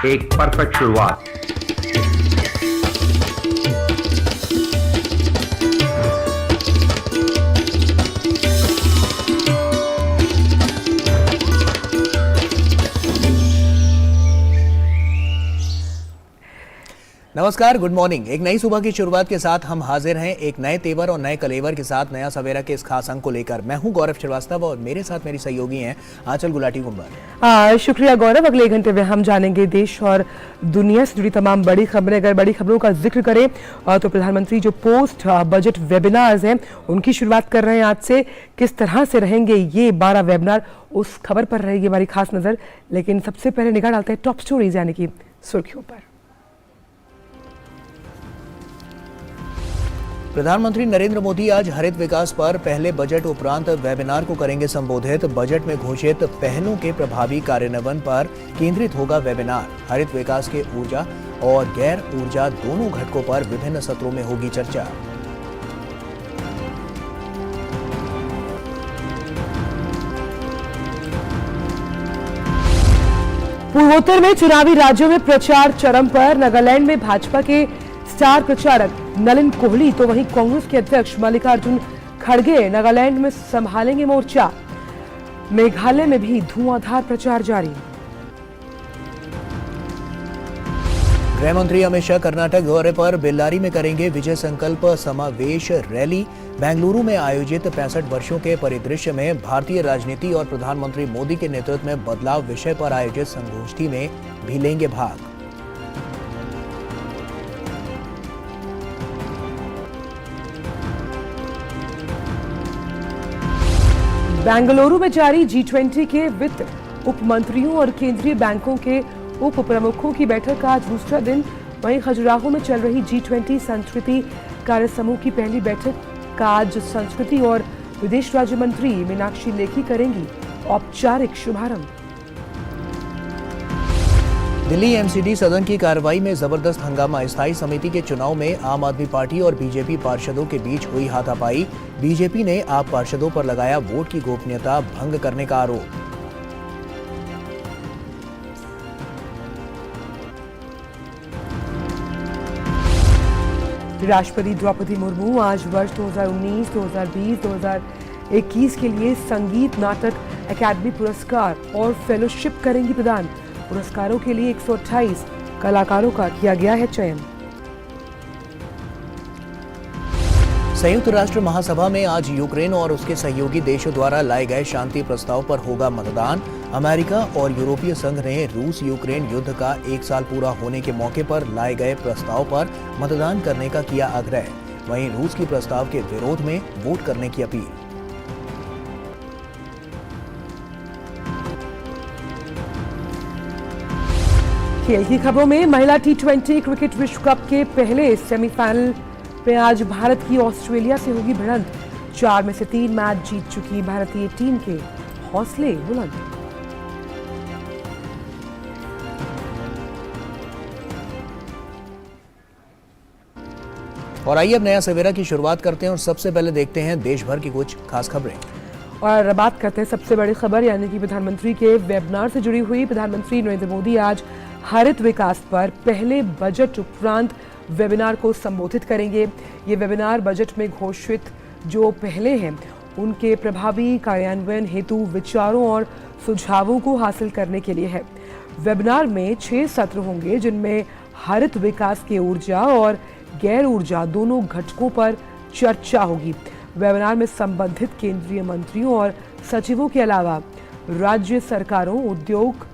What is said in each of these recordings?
एक परफेक्ट शुरुआत। नमस्कार, गुड मॉर्निंग। एक नई सुबह की शुरुआत के साथ हम हाजिर हैं एक नए तेवर और नए कलेवर के साथ नया सवेरा के इस खास अंक को लेकर। मैं हूं गौरव श्रीवास्तव और मेरे साथ मेरी सहयोगी हैं आंचल गुलाटी कुंबर। शुक्रिया गौरव। अगले एक घंटे में हम जानेंगे देश और दुनिया से जुड़ी तमाम बड़ी खबरें। अगर बड़ी खबरों का जिक्र करें तो प्रधानमंत्री जो पोस्ट बजट वेबिनार्स हैं उनकी शुरुआत कर रहे हैं आज से। किस तरह से रहेंगे ये 12 वेबिनार, उस खबर पर रहेगी हमारी खास नजर। लेकिन सबसे पहले निगाह डालते हैं टॉप स्टोरीज यानी कि सुर्खियों पर। प्रधानमंत्री नरेंद्र मोदी आज हरित विकास पर पहले बजट उपरांत वेबिनार को करेंगे संबोधित। बजट में घोषित पहलों के प्रभावी कार्यान्वयन पर केंद्रित होगा वेबिनार। हरित विकास के ऊर्जा और गैर ऊर्जा दोनों घटकों पर विभिन्न सत्रों में होगी चर्चा। पूर्वोत्तर में चुनावी राज्यों में प्रचार चरम पर। नागालैंड में भाजपा के स्टार प्रचारक नलिन कोहली तो वहीं कांग्रेस के अध्यक्ष मल्लिकार्जुन खड़गे नागालैंड में संभालेंगे मोर्चा। मेघालय में भी धुआंधार प्रचार जारी। गृह मंत्री अमित शाह कर्नाटक दौरे पर। बेल्लारी में करेंगे विजय संकल्प समावेश रैली। बेंगलुरु में आयोजित 65 वर्षों के परिदृश्य में भारतीय राजनीति और प्रधानमंत्री मोदी के नेतृत्व में बदलाव विषय पर आयोजित संगोष्ठी में भी लेंगे भाग। बेंगलुरु में जारी G20 के वित्त उप मंत्रियों और केंद्रीय बैंकों के उप प्रमुखों की बैठक का आज दूसरा दिन। वहीं खजुराहो में चल रही G20 संस्कृति कार्य समूह की पहली बैठक का आज संस्कृति और विदेश राज्य मंत्री मीनाक्षी लेखी करेंगी औपचारिक शुभारंभ। दिल्ली एमसीडी सदन की कार्रवाई में जबरदस्त हंगामा। स्थायी समिति के चुनाव में आम आदमी पार्टी और बीजेपी पार्षदों के बीच हुई हाथापाई। बीजेपी ने आप पार्षदों पर लगाया वोट की गोपनीयता भंग करने का आरोप। राष्ट्रपति द्रौपदी मुर्मू आज वर्ष 2019, 2020, 2021 के लिए संगीत नाटक अकादमी पुरस्कार और फेलोशिप करेंगी प्रदान। पुरस्कारों के लिए 128 कलाकारों का किया गया है चयन। संयुक्त राष्ट्र महासभा में आज यूक्रेन और उसके सहयोगी देशों द्वारा लाए गए शांति प्रस्ताव पर होगा मतदान। अमेरिका और यूरोपीय संघ ने रूस यूक्रेन युद्ध का 1 साल पूरा होने के मौके पर लाए गए प्रस्ताव पर मतदान करने का किया आग्रह। वहीं रूस की प्रस्ताव के विरोध में वोट करने की अपील। खेल की खबरों में महिला T20 क्रिकेट विश्व कप के पहले सेमीफाइनल में आज भारत की ऑस्ट्रेलिया से होगी भिड़ंत। 4 में से 3 मैच जीत चुकी भारतीय टीम के हौसले बुलंद। और आइए अब नया सवेरा की शुरुआत करते हैं और सबसे पहले देखते हैं देश भर की कुछ खास खबरें। और बात करते हैं सबसे बड़ी खबर यानी कि प्रधानमंत्री के वेबिनार से जुड़ी हुई। प्रधानमंत्री नरेंद्र मोदी आज हरित विकास पर पहले बजट उपरांत वेबिनार को संबोधित करेंगे। ये वेबिनार बजट में घोषित जो पहले हैं उनके प्रभावी कार्यान्वयन हेतु विचारों और सुझावों को हासिल करने के लिए है। वेबिनार में 6 सत्र होंगे जिनमें हरित विकास के ऊर्जा और गैर ऊर्जा दोनों घटकों पर चर्चा होगी। वेबिनार में संबंधित केंद्रीय मंत्रियों और सचिवों के अलावा राज्य सरकारों, उद्योग,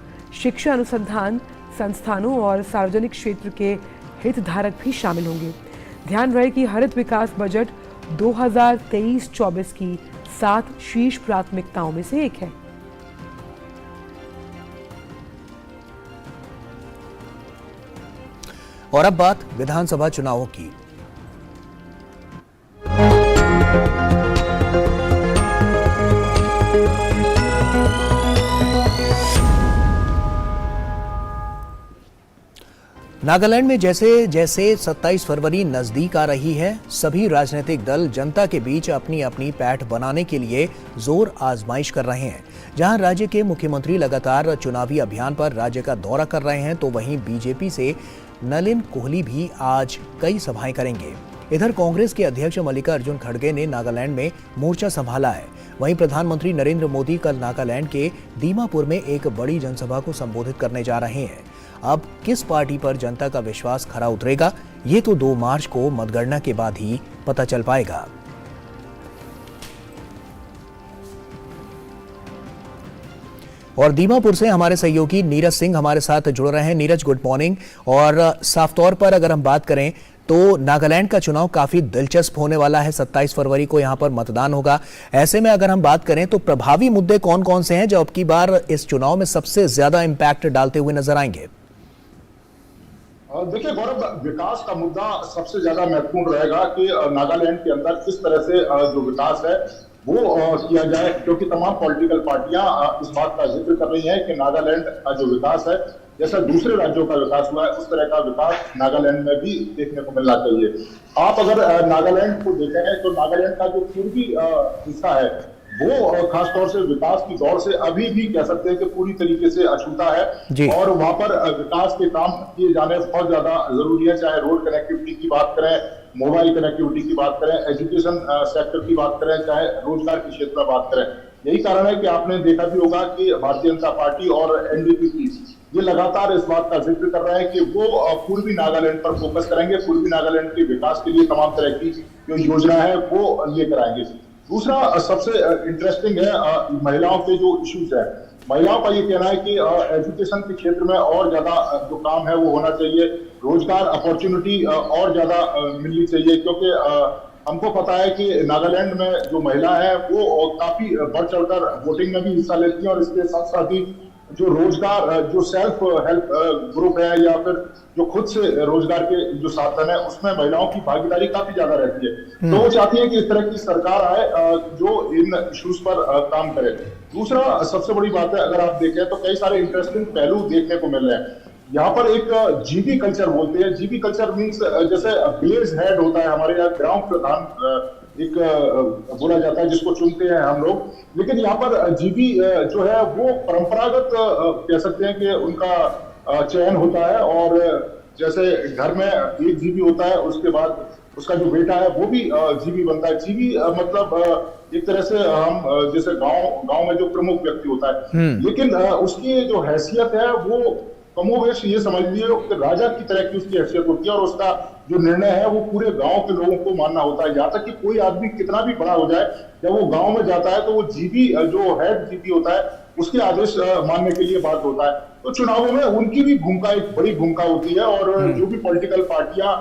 शिक्षा अनुसंधान संस्थानों और सार्वजनिक क्षेत्र के हितधारक भी शामिल होंगे। ध्यान रहे कि हरित विकास बजट 2023-24 की 7 शीर्ष प्राथमिकताओं में से एक है। और अब बात विधानसभा चुनावों की। नागालैंड में जैसे जैसे 27 फरवरी नजदीक आ रही है, सभी राजनीतिक दल जनता के बीच अपनी अपनी पैठ बनाने के लिए जोर आजमाइश कर रहे हैं। जहां राज्य के मुख्यमंत्री लगातार चुनावी अभियान पर राज्य का दौरा कर रहे हैं, तो वहीं बीजेपी से नलिन कोहली भी आज कई सभाएं करेंगे। इधर कांग्रेस के अध्यक्ष मल्लिकार्जुन खड़गे ने नागालैंड में मोर्चा संभाला है। वहीं प्रधानमंत्री नरेंद्र मोदी कल नागालैंड के दीमापुर में एक बड़ी जनसभा को संबोधित करने जा रहे हैं। अब किस पार्टी पर जनता का विश्वास खरा उतरेगा, ये तो 2 मार्च को मतगणना के बाद ही पता चल पाएगा। और दीमापुर से हमारे सहयोगी नीरज सिंह हमारे साथ जुड़ रहे हैं। Neeraj, good morning. और साफ तौर पर अगर हम बात करें तो नागालैंड का चुनाव काफी दिलचस्प होने वाला है। 27 फरवरी को यहां पर मतदान होगा। ऐसे में अगर हम बात करें तो प्रभावी मुद्दे कौन कौन से हैं जो अब की बार इस चुनाव में सबसे ज्यादा इंपैक्ट डालते हुए नजर आएंगे? देखिए गौरव, विकास का मुद्दा सबसे ज्यादा महत्वपूर्ण रहेगा कि नागालैंड के अंदर किस तरह से जो विकास है वो किया जाए, क्योंकि तमाम पॉलिटिकल पार्टियां इस बात का जिक्र कर रही हैं कि नागालैंड का जो विकास है, जैसा दूसरे राज्यों का विकास हुआ है, उस तरह का विकास नागालैंड में भी देखने को मिलना चाहिए। आप अगर नागालैंड को देखें तो नागालैंड का जो पूर्वी हिस्सा है वो खासतौर से विकास की दौड़ से अभी भी कह सकते हैं कि पूरी तरीके से अछूता है और वहां पर विकास के काम किए जाने बहुत ज्यादा जरूरी है। चाहे रोड कनेक्टिविटी की बात करें, मोबाइल कनेक्टिविटी की बात करें, एजुकेशन सेक्टर की बात करें, चाहे रोजगार के क्षेत्र में बात करें। यही कारण है कि आपने देखा भी होगा कि भारतीय जनता पार्टी और एनडीपीपी ये लगातार इस बात का जिक्र कर रहे हैं कि वो पूर्वी नागालैंड पर फोकस करेंगे, पूर्वी नागालैंड के विकास के लिए तमाम तरह की जो योजना है वो लेकर आएंगे। दूसरा सबसे इंटरेस्टिंग है महिलाओं के जो इश्यूज है। महिलाओं का ये कहना है कि एजुकेशन के क्षेत्र में और ज्यादा जो काम है वो होना चाहिए, रोजगार अपॉर्चुनिटी और ज्यादा मिलनी चाहिए, क्योंकि हमको पता है कि नागालैंड में जो महिला है वो काफी बढ़ चढ़कर वोटिंग में भी हिस्सा लेती है और इसके साथ साथ ही जो रोजगार, जो सेल्फ हेल्प ग्रुप है या फिर जो खुद से रोजगार के जो साधन है उसमें महिलाओं की भागीदारी काफी ज्यादा रहती है। तो वो चाहती है कि इस तरह की सरकार आए जो इन इश्यूज पर काम करे। दूसरा सबसे बड़ी बात है, अगर आप देखें तो कई सारे इंटरेस्टिंग पहलू देखने को मिल रहे हैं। यहाँ पर एक जीबी कल्चर बोलते हैं। जीबी कल्चर मीन्स जैसे विलेज हेड होता है हमारे यहाँ, ग्राम प्रधान एक बोला जाता है जिसको चुनते हैं हम लोग, लेकिन यहाँ पर जीबी जो है वो परंपरागत कह सकते हैं कि उनका चयन होता है। और जैसे घर में एक जीबी होता है, उसके बाद उसका जो बेटा है वो भी जीबी बनता है। जीबी मतलब एक तरह से हम जैसे गांव में जो प्रमुख व्यक्ति होता है, लेकिन उसकी जो हैसियत है वो कमोवेश ये समझ लीजिए कि राजा की तरह की उसकी हैसियत होती है और उसका जो निर्णय है वो पूरे गांव के लोगों को मानना होता है। यहाँ तक कि कोई आदमी कितना भी बड़ा हो जाए, जब वो गांव में जाता है तो वो जीबी जो हेड जीबी होता है उसके आदेश मानने के लिए बात होता है। तो चुनावों में उनकी भी भूमिका एक बड़ी भूमिका होती है और जो भी पॉलिटिकल पार्टियां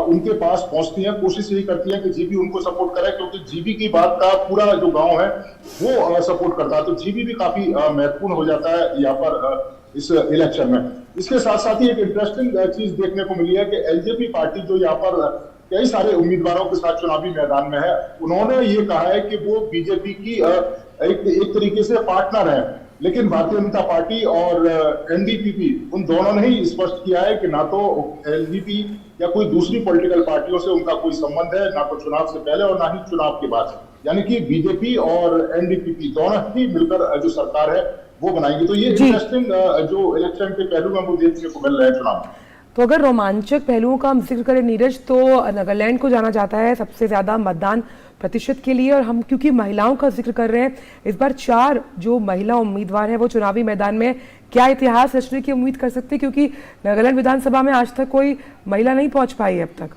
उनके पास पहुंचती हैं, कोशिश यही करती हैं कि जीबी उनको सपोर्ट करे, क्योंकि जीबी की बात का पूरा जो गांव है वो सपोर्ट करता है। तो जीबी भी काफी महत्वपूर्ण हो जाता है यहाँ पर इस इलेक्शन में। इसके साथ साथ ही एक इंटरेस्टिंग चीज देखने को मिली है कि एलजेपी पार्टी जो यहाँ पर कई सारे उम्मीदवारों के साथ चुनावी मैदान में है, उन्होंने ये कहा है कि वो बीजेपी की एक तरीके से पार्टनर है। लेकिन भारतीय जनता पार्टी और एनडीपीपी उन दोनों ने ही स्पष्ट किया है कि ना तो एलजेपी या कोई दूसरी पॉलिटिकल पार्टियों से उनका कोई संबंध है, ना तो चुनाव से पहले और ना ही चुनाव के बाद। यानी कि बीजेपी और एनडीपीपी दोनों ही मिलकर जो सरकार है वो बनाएंगे। तो ये इंटरेस्टिंग जो इलेक्शन के पहलू में वो देखने को मिल रहे हैं चुनाव। तो अगर रोमांचक पहलुओं का हम जिक्र करें नीरज, तो नागालैंड को जाना जाता है सबसे ज्यादा मतदान प्रतिशत के लिए, और हम क्योंकि महिलाओं का जिक्र कर रहे हैं, इस बार 4 जो महिला उम्मीदवार हैं वो चुनावी मैदान में, क्या इतिहास रचने की उम्मीद कर सकते हैं? क्योंकि नागालैंड विधानसभा में आज तक कोई महिला नहीं पहुंच पाई है अब तक।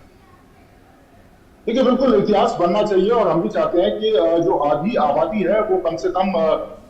देखिए बिल्कुल इतिहास बनना चाहिए और हम भी चाहते हैं कि जो आधी आबादी है वो कम से कम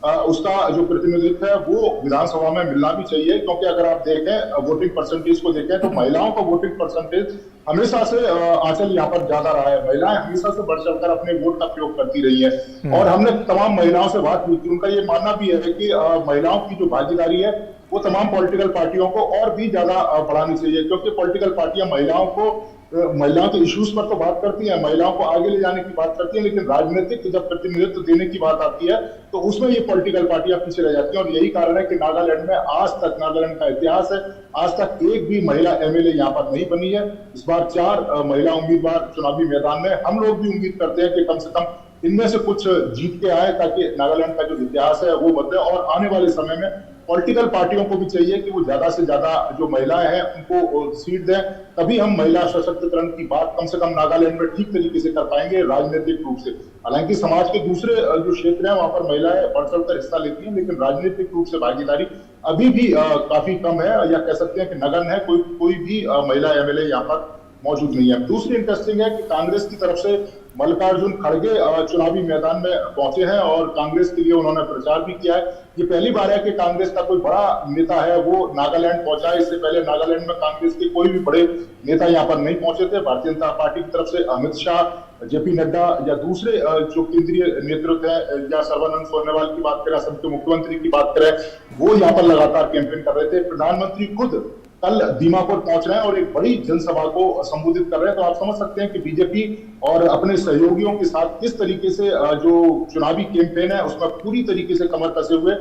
उसका जो प्रतिनिधित्व है वो विधानसभा में मिलना भी चाहिए। क्योंकि अगर आप देखें वोटिंग परसेंटेज को देखें तो महिलाओं का वोटिंग परसेंटेज हमेशा से आंचल यहाँ पर ज्यादा रहा है। महिलाएं हमेशा से बढ़ चढ़कर अपने वोट का प्रयोग करती रही है और हमने तमाम महिलाओं से बात की थी, उनका ये मानना भी है कि महिलाओं की जो भागीदारी है वो तमाम पॉलिटिकल पार्टियों को और भी ज्यादा बढ़ानी चाहिए, क्योंकि पॉलिटिकल पार्टियां महिलाओं को महिलाओं के इश्यूज पर तो बात करती हैं, महिलाओं को आगे ले जाने की बात करती हैं, लेकिन राजनीतिक जब प्रतिनिधित्व देने की बात आती है तो उसमें ये पॉलिटिकल पार्टियां पीछे रह जाती हैं। और यही कारण है कि नागालैंड में आज तक, नागालैंड का इतिहास है, आज तक एक भी महिला एमएलए यहाँ पर नहीं बनी है। इस बार 4 महिला उम्मीदवार चुनावी मैदान में, हम लोग भी उम्मीद करते हैं कि कम से कम इनमें से कुछ जीत के आए ताकि नागालैंड का जो इतिहास है वो बदले। और आने वाले समय में पॉलिटिकल पार्टियों को भी चाहिए कि वो ज्यादा से ज्यादा जो महिलाएं हैं उनको सीट दें, तभी हम महिला सशक्तिकरण की बात कम से कम नागालैंड में ठीक तरीके से कर पाएंगे राजनीतिक रूप से। हालांकि समाज के दूसरे जो क्षेत्र हैं वहां पर महिलाएं बढ़ चढ़कर हिस्सा लेती हैं, लेकिन राजनीतिक रूप से भागीदारी अभी भी काफी कम है, या कह सकते हैं कि नगण्य है। कोई भी महिला एमएलए यहाँ पर मौजूद नहीं है। दूसरी इंटरेस्टिंग है कि कांग्रेस की तरफ से मल्लिकार्जुन खड़गे चुनावी मैदान में पहुंचे हैं और कांग्रेस के लिए उन्होंने प्रचार भी किया है। ये पहली बार है कि कांग्रेस का कोई बड़ा नेता है वो नागालैंड पहुंचा है। इससे पहले नागालैंड में कांग्रेस के कोई भी बड़े नेता यहाँ पर नहीं पहुंचे थे। भारतीय जनता पार्टी की तरफ से अमित शाह, जेपी नड्डा या दूसरे जो केंद्रीय नेतृत्व है, या सर्बानंद सोनोवाल की बात करें, असम के मुख्यमंत्री की बात करें, वो यहाँ पर लगातार कैंपेन कर रहे थे। प्रधानमंत्री खुद कल दीमापुर पहुंच रहे हैं और एक बड़ी जनसभा को संबोधित कर रहे हैं। तो आप समझ सकते हैं कि बीजेपी और अपने सहयोगियों के साथ किस तरीके से जो चुनावी कैंपेन है उसमें पूरी तरीके से कमर कसे हुए।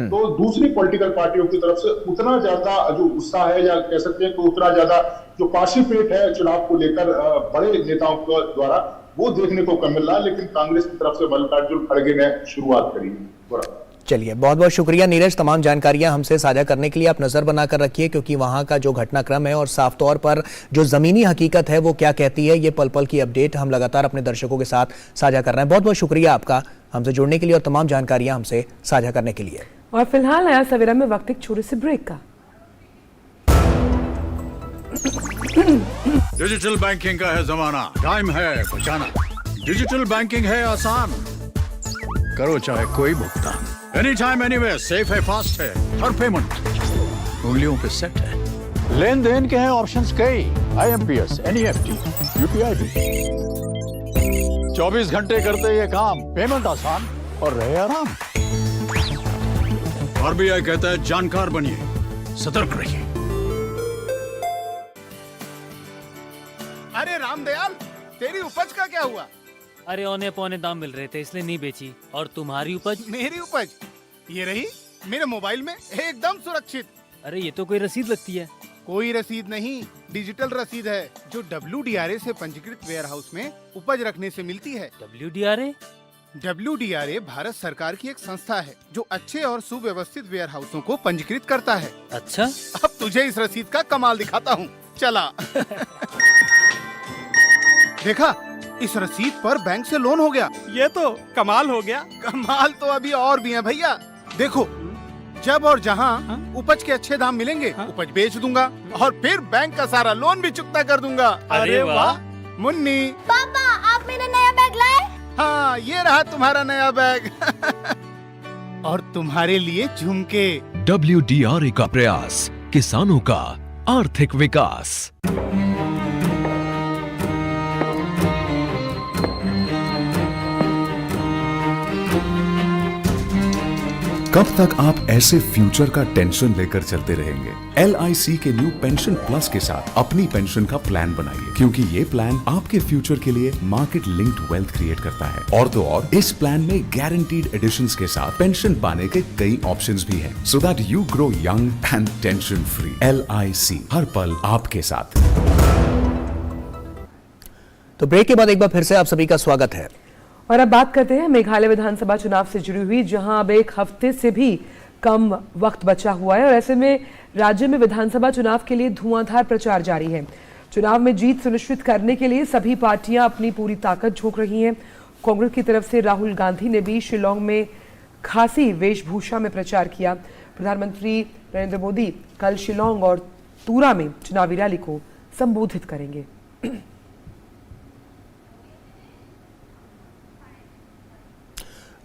तो दूसरी पॉलिटिकल पार्टियों की तरफ से उतना ज्यादा जो उत्साह है, या कह सकते हैं कि उतना ज्यादा जो पार्टिसिपेट है चुनाव को लेकर बड़े नेताओं के द्वारा, वो देखने को कम मिल रहा है। लेकिन कांग्रेस की तरफ से मल्लिकार्जुन खड़गे ने शुरुआत करी। चलिए, बहुत बहुत शुक्रिया नीरज, तमाम जानकारियां हमसे साझा करने के लिए। आप नजर बनाकर रखिए, क्योंकि वहां का जो घटनाक्रम है और साफ तौर पर जो जमीनी हकीकत है वो क्या कहती है, ये पल पल की अपडेट हम लगातार अपने दर्शकों के साथ साझा कर रहे हैं। बहुत बहुत शुक्रिया आपका हमसे जुड़ने के लिए और तमाम जानकारियां हमसे साझा करने के लिए। और फिलहाल नया सवेरा में वक्त एक छोटे से ब्रेक का। डिजिटल बैंकिंग का है जमाना, टाइम है बचाना। डिजिटल बैंकिंग है आसान, करो चाहे कोई भुगतान, एनी टाइम एनीवेयर, सेफ है, फास्ट है, हर पेमेंट उंगलियों पे सेट है। लेन देन के हैं ऑप्शंस कई, IMPS, NEFT, UPI भी। 24 घंटे करते ये काम, पेमेंट आसान और रहे आराम। RBI कहता है जानकार बनिए, सतर्क रहिए। अरे रामदयाल, तेरी उपज का क्या हुआ? अरे औने पौने दाम मिल रहे थे इसलिए नहीं बेची। और तुम्हारी उपज? मेरी उपज ये रही मेरे मोबाइल में एकदम सुरक्षित। अरे ये तो कोई रसीद लगती है। कोई रसीद नहीं, डिजिटल रसीद है जो WDRA से पंजीकृत वेयर हाउस में उपज रखने से मिलती है। WDRA? WDRA भारत सरकार की एक संस्था है जो अच्छे और सुव्यवस्थित वेयर हाउसों को पंजीकृत करता है। अच्छा, अब तुझे इस रसीद का कमाल दिखाता हूँ, चला। देखा, इस रसीद पर बैंक से लोन हो गया। ये तो कमाल हो गया। कमाल तो अभी और भी है भैया। देखो, जब और जहाँ उपज के अच्छे दाम मिलेंगे, उपज बेच दूंगा और फिर बैंक का सारा लोन भी चुकता कर दूंगा। अरे वाह। मुन्नी, पापा, आप मेरा नया बैग लाए? हाँ, ये रहा तुम्हारा नया बैग। और तुम्हारे लिए झुमके। WDRA का प्रयास, किसानों का आर्थिक विकास। कब तक आप ऐसे फ्यूचर का टेंशन लेकर चलते रहेंगे? LIC के न्यू पेंशन प्लस के साथ अपनी पेंशन का प्लान बनाइए, क्योंकि ये प्लान आपके फ्यूचर के लिए मार्केट लिंक्ड वेल्थ क्रिएट करता है। और तो और इस प्लान में गारंटीड एडिशंस के साथ पेंशन पाने के कई ऑप्शंस भी हैं, so that you grow young and tension free. LIC, हर पल आपके साथ। तो ब्रेक के बाद एक बार फिर से आप सभी का स्वागत है। और अब बात करते हैं मेघालय विधानसभा चुनाव से जुड़ी हुई, जहां अब एक हफ्ते से भी कम वक्त बचा हुआ है और ऐसे में राज्य में विधानसभा चुनाव के लिए धुआंधार प्रचार जारी है। चुनाव में जीत सुनिश्चित करने के लिए सभी पार्टियां अपनी पूरी ताकत झोंक रही हैं। कांग्रेस की तरफ से राहुल गांधी ने भी शिलोंग में खासी वेशभूषा में प्रचार किया। प्रधानमंत्री नरेंद्र मोदी कल शिलोंग और तूरा में चुनावी रैली को संबोधित करेंगे।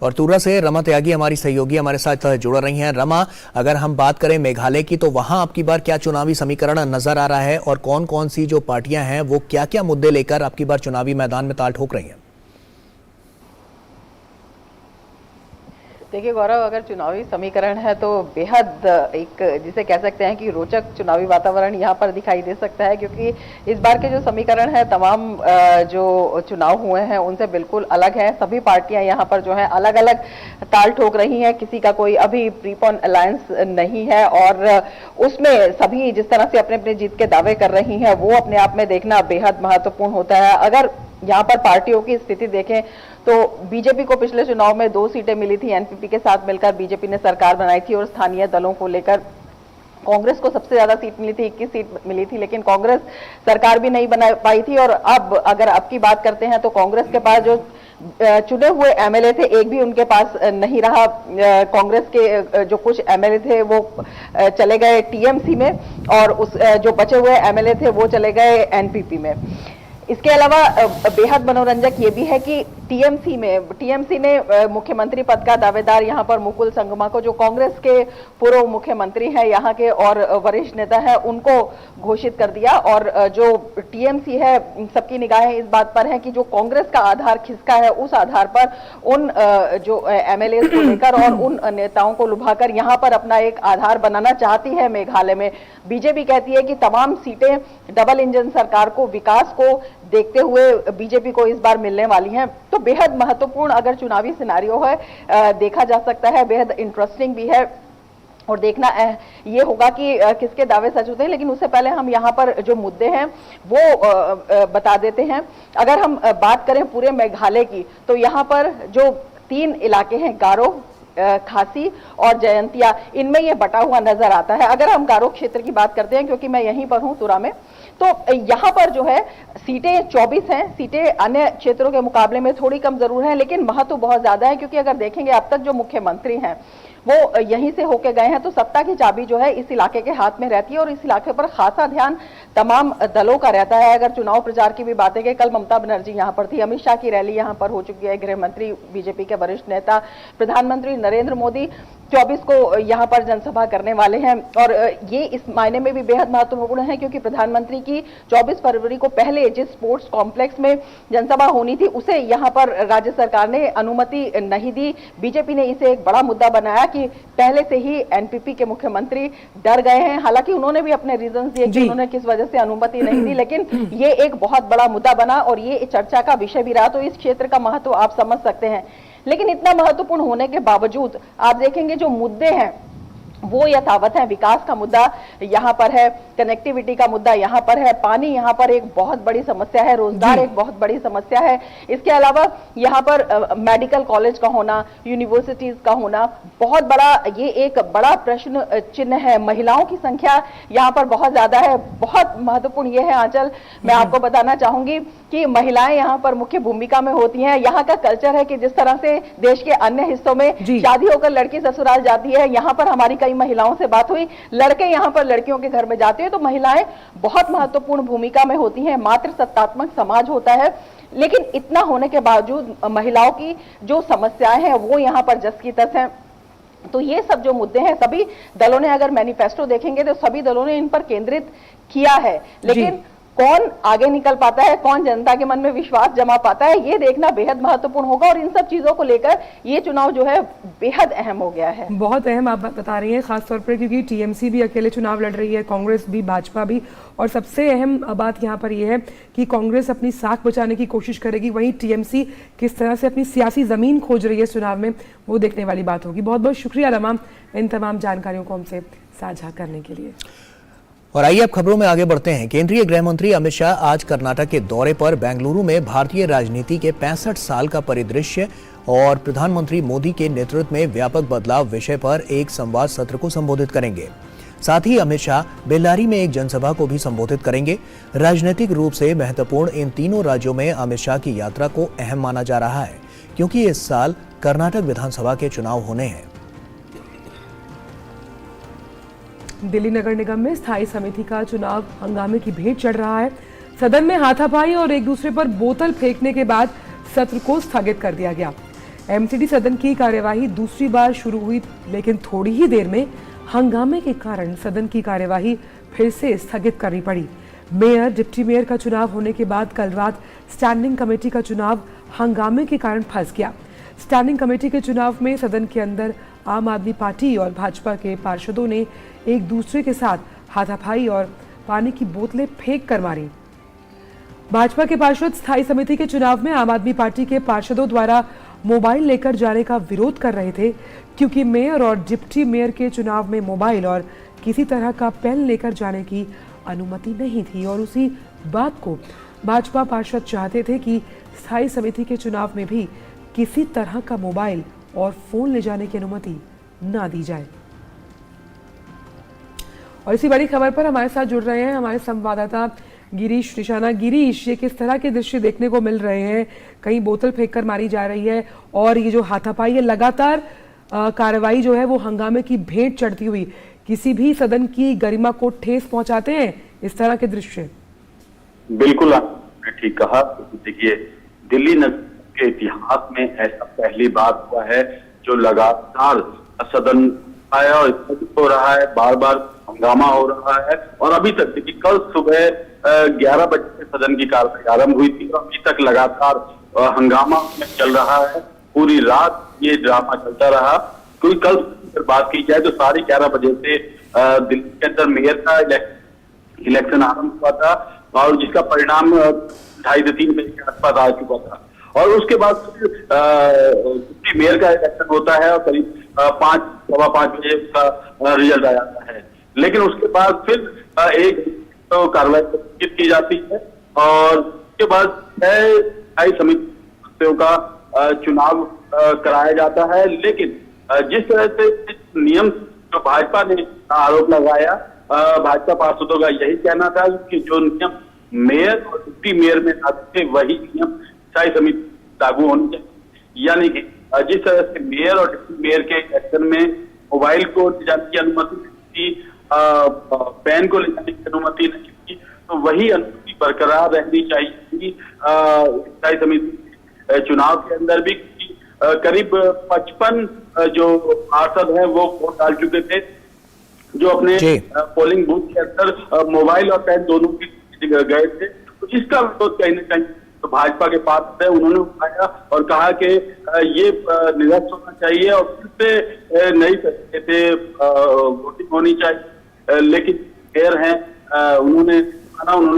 और तूरा से रमा त्यागी हमारी सहयोगी हमारे साथ जुड़ रही हैं। रमा, अगर हम बात करें मेघालय की, तो वहां आपकी बार क्या चुनावी समीकरण नजर आ रहा है और कौन कौन सी जो पार्टियां हैं वो क्या क्या मुद्दे लेकर आपकी बार चुनावी मैदान में ताल ठोक रही हैं? देखिए गौरव, अगर चुनावी समीकरण है तो बेहद एक जिसे कह सकते हैं कि रोचक चुनावी वातावरण यहाँ पर दिखाई दे सकता है, क्योंकि इस बार के जो समीकरण है तमाम जो चुनाव हुए हैं उनसे बिल्कुल अलग है। सभी पार्टियां यहाँ पर जो है अलग अलग ताल ठोक रही हैं, किसी का कोई अभी प्रीपोन अलायंस नहीं है और उसमें सभी जिस तरह से अपने अपने जीत के दावे कर रही हैं वो अपने आप में देखना बेहद महत्वपूर्ण होता है। अगर यहाँ पर पार्टियों की स्थिति देखें तो बीजेपी को पिछले चुनाव में 2 सीटें मिली थी, एनपीपी के साथ मिलकर बीजेपी ने सरकार बनाई थी और स्थानीय दलों को लेकर कांग्रेस को सबसे ज्यादा सीट मिली थी, 21 सीट मिली थी, लेकिन कांग्रेस सरकार भी नहीं बना पाई थी। और अब अगर अब की बात करते हैं तो कांग्रेस के पास जो चुने हुए एमएलए थे एक भी उनके पास नहीं रहा। कांग्रेस के जो कुछ एमएलए थे वो चले गए टीएमसी में और उस जो बचे हुए एमएलए थे वो चले गए एनपीपी में। इसके अलावा बेहद मनोरंजक ये भी है कि टीएमसी ने मुख्यमंत्री पद का दावेदार यहाँ पर मुकुल संगमा को, जो कांग्रेस के पूर्व मुख्यमंत्री हैं यहाँ के और वरिष्ठ नेता हैं, उनको घोषित कर दिया। और जो टीएमसी है सबकी निगाहें इस बात पर है कि जो कांग्रेस का आधार खिसका है उस आधार पर उन जो एमएलए को लेकर और उन नेताओं को लुभाकर यहाँ पर अपना एक आधार बनाना चाहती है मेघालय में। बीजेपी कहती है कि तमाम सीटें डबल इंजन सरकार को, विकास को देखते हुए बीजेपी को इस बार मिलने वाली हैं। तो बेहद महत्वपूर्ण अगर चुनावी सिनेरियो है देखा जा सकता है, बेहद इंटरेस्टिंग भी है और देखना ये होगा कि किसके दावे सच होते हैं। लेकिन उससे पहले हम यहाँ पर जो मुद्दे हैं वो बता देते हैं। अगर हम बात करें पूरे मेघालय की तो यहाँ पर जो 3 इलाके हैं, गारो, खासी और जयंतिया, इनमें ये बटा हुआ नजर आता है। अगर हम गारो क्षेत्र की बात करते हैं, क्योंकि मैं यहीं पर हूं तुरा में, तो यहाँ पर जो है सीटें 24 हैं। सीटें अन्य क्षेत्रों के मुकाबले में थोड़ी कम जरूर हैं, लेकिन महत्व बहुत ज्यादा है, क्योंकि अगर देखेंगे अब तक जो मुख्यमंत्री हैं वो यहीं से होके गए हैं, तो सत्ता की चाबी जो है इस इलाके के हाथ में रहती है और इस इलाके पर खासा ध्यान तमाम दलों का रहता है। अगर चुनाव प्रचार की भी बातें करें, कल ममता बनर्जी यहाँ पर थी, अमित शाह की रैली यहाँ पर हो चुकी है, गृह मंत्री, बीजेपी के वरिष्ठ नेता, प्रधानमंत्री नरेंद्र मोदी 24 को यहाँ पर जनसभा करने वाले हैं। और ये इस मायने में भी बेहद महत्वपूर्ण है क्योंकि प्रधानमंत्री की 24 फरवरी को पहले जिस स्पोर्ट्स कॉम्प्लेक्स में जनसभा होनी थी उसे यहाँ पर राज्य सरकार ने अनुमति नहीं दी। बीजेपी ने इसे एक बड़ा मुद्दा बनाया कि पहले से ही एनपीपी के मुख्यमंत्री डर गए हैं। हालांकि उन्होंने भी अपने रीजंस दिए कि उन्होंने किस वजह से अनुमति नहीं दी, लेकिन ये एक बहुत बड़ा मुद्दा बना और ये चर्चा का विषय भी रहा। तो इस क्षेत्र का महत्व आप समझ सकते हैं। लेकिन इतना महत्वपूर्ण होने के बावजूद आप देखेंगे जो मुद्दे हैं वो यथावत है। विकास का मुद्दा यहाँ पर है, कनेक्टिविटी का मुद्दा यहाँ पर है, पानी यहाँ पर एक बहुत बड़ी समस्या है, रोजगार एक बहुत बड़ी समस्या है। इसके अलावा यहाँ पर मेडिकल कॉलेज का होना, यूनिवर्सिटीज का होना बहुत बड़ा, ये एक बड़ा प्रश्न चिन्ह है। महिलाओं की संख्या यहाँ पर बहुत ज्यादा है। बहुत महत्वपूर्ण ये है आंचल, मैं आपको बताना चाहूंगी कि महिलाएं यहाँ पर मुख्य भूमिका में होती हैं। यहाँ का कल्चर है कि जिस तरह से देश के अन्य हिस्सों में शादी होकर लड़की ससुराल जाती है, यहाँ पर हमारी कई महिलाओं से बात हुई, लड़के यहाँ पर लड़कियों के घर में जाते हैं, तो महिलाएं बहुत महत्वपूर्ण भूमिका में होती हैं। मातृ सत्तात्मक समाज होता है, लेकिन इतना होने के बावजूद महिलाओं की जो समस्याएं हैं वो यहाँ पर जस की तस हैं। तो ये सब जो मुद्दे हैं सभी दलों ने, अगर मैनिफेस्टो देखेंगे तो सभी दलों ने इन पर केंद्रित किया है, लेकिन कौन आगे निकल पाता है, कौन जनता के मन में विश्वास जमा पाता है, ये देखना बेहद महत्वपूर्ण होगा। और इन सब चीजों को लेकर ये चुनाव जो है बेहद अहम हो गया है। बहुत अहम आप बता रही हैं, खासतौर पर क्योंकि टीएमसी भी अकेले चुनाव लड़ रही है, कांग्रेस भी, भाजपा भी, और सबसे अहम बात यहाँ पर यह है कि कांग्रेस अपनी साख बचाने की कोशिश करेगी, वहीं टीएमसी किस तरह से अपनी सियासी जमीन खोज रही है इस चुनाव में, वो देखने वाली बात होगी। बहुत बहुत शुक्रिया तमाम इन तमाम जानकारियों को हमसे साझा करने के लिए। और आइए अब खबरों में आगे बढ़ते हैं। केंद्रीय गृह मंत्री अमित शाह आज कर्नाटक के दौरे पर बेंगलुरु में भारतीय राजनीति के 65 साल का परिदृश्य और प्रधानमंत्री मोदी के नेतृत्व में व्यापक बदलाव विषय पर एक संवाद सत्र को संबोधित करेंगे। साथ ही अमित शाह बेल्लारी में एक जनसभा को भी संबोधित करेंगे। राजनीतिक रूप से महत्वपूर्ण इन तीनों राज्यों में अमित शाह की यात्रा को अहम माना जा रहा है, क्योंकि इस साल कर्नाटक विधानसभा के चुनाव होने हैं। दिल्ली नगर निगम में स्थायी समिति का चुनाव हंगामे की भेंट चढ़ रहा है। सदन में हाथापाई और एक दूसरे पर बोतल फेंकने के बाद सत्र को स्थगित कर दिया गया। एमसीडी सदन की कार्यवाही दूसरी बार शुरू हुई, लेकिन थोड़ी ही देर में हंगामे के कारण सदन की कार्यवाही फिर से स्थगित करनी पड़ी। मेयर, डिप्टी मेयर का चुनाव होने के बाद कल रात स्टैंडिंग कमेटी का चुनाव हंगामे के कारण फंस गया। स्टैंडिंग कमेटी के चुनाव में सदन के अंदर आम आदमी पार्टी और भाजपा के पार्षदों ने एक दूसरे के साथ हाथापाई और पानी की बोतलें फेंक कर मारी। भाजपा के पार्षद स्थायी समिति के चुनाव में आम आदमी पार्टी के पार्षदों द्वारा मोबाइल लेकर जाने का विरोध कर रहे थे, क्योंकि मेयर और डिप्टी मेयर के चुनाव में मोबाइल और किसी तरह का पेन लेकर जाने की अनुमति नहीं थी और उसी बात को भाजपा पार्षद चाहते थे कि स्थायी समिति के चुनाव में भी किसी तरह का मोबाइल और फोन ले जाने की अनुमति ना दी जाए। और इसी बड़ी खबर पर हमारे साथ जुड़ रहे हैं हमारे संवाददाता गिरीश निशाना। गिरीश, ये किस तरह के दृश्य देखने को मिल रहे हैं? कहीं बोतल फेंककर मारी जा रही है और ये जो हाथापाई है, लगातार कार्रवाई जो है वो हंगामे की भेंट चढ़ती हुई किसी भी सदन की गरिमा को ठेस पहुंचाते हैं इस तरह के दृश्य? बिल्कुल आपने ठीक कहा। देखिए, दिल्ली नगर के इतिहास में ऐसा पहली बार हुआ है जो लगातार सदन आया और स्थगित हो रहा है, बार बार हंगामा हो रहा है। और अभी तक देखिए, कल सुबह 11 बजे से सदन की कार्रवाई आरंभ हुई थी और अभी तक लगातार हंगामा में चल रहा है। पूरी रात ये ड्रामा चलता रहा, क्योंकि कल बात की जाए तो 11:30 बजे से दिल्ली के अंदर मेयर का इलेक्शन आरंभ हुआ था और जिसका परिणाम 2:30 से 3 बजे के आसपास आ चुका था। और उसके बाद डिप्टी मेयर का इलेक्शन होता है और करीब 5-सवा 5 बजे उसका रिजल्ट आ जाता है। लेकिन उसके बाद फिर एक तो कार्रवाई स्थगित की जाती है और उसके बाद स्थायी समिति सदस्यों का चुनाव कराया जाता है। लेकिन जिस तरह से नियम जो भाजपा ने आरोप लगाया, भाजपा पार्षदों का यही कहना था कि जो नियम मेयर और डिप्टी मेयर में लागू थे वही नियम स्थायी समिति लागू होने चाहिए। यानी कि जिस तरह से मेयर और डिप्टी मेयर के इलेक्शन में मोबाइल को ले जाने की अनुमति नहीं थी, पेन को ले जाने की अनुमति नहीं थी, तो वही अनुमति बरकरार रहनी चाहिए स्थायी समिति चुनाव के अंदर भी। करीब 55 जो पार्षद हैं वो वोट डाल चुके थे, जो अपने पोलिंग बूथ के अंदर मोबाइल और पेन दोनों की गए थे। तो इसका विरोध कहीं न कहीं तो भाजपा के पार्षद है उन्होंने उठाया और कहा कि ये निरस्त होना चाहिए और फिर से नई तरीके से वोटिंग होनी चाहिए। लेकिन मेयर हैं उन्होंने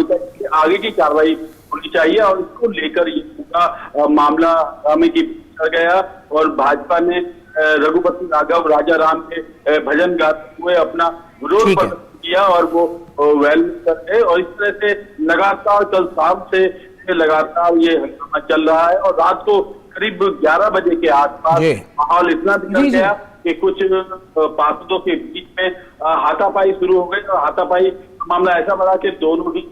कहा कि आगे की कार्रवाई होनी चाहिए और इसको लेकर ये पूरा मामला हंगामे की गया और भाजपा ने रघुपति राघव राजा राम के भजन गाते हुए अपना विरोध प्रदर्शन किया और वो वेल कर गए। और इस तरह से लगातार कल शाम से लगातार ये हंगामा चल रहा है और रात को करीब 11 बजे के आसपास माहौल इतना बिगड़ गया कि कुछ पार्षदों के बीच में हाथापाई शुरू हो गई और हाथापाई मामला ऐसा बढ़ा कि दोनों ही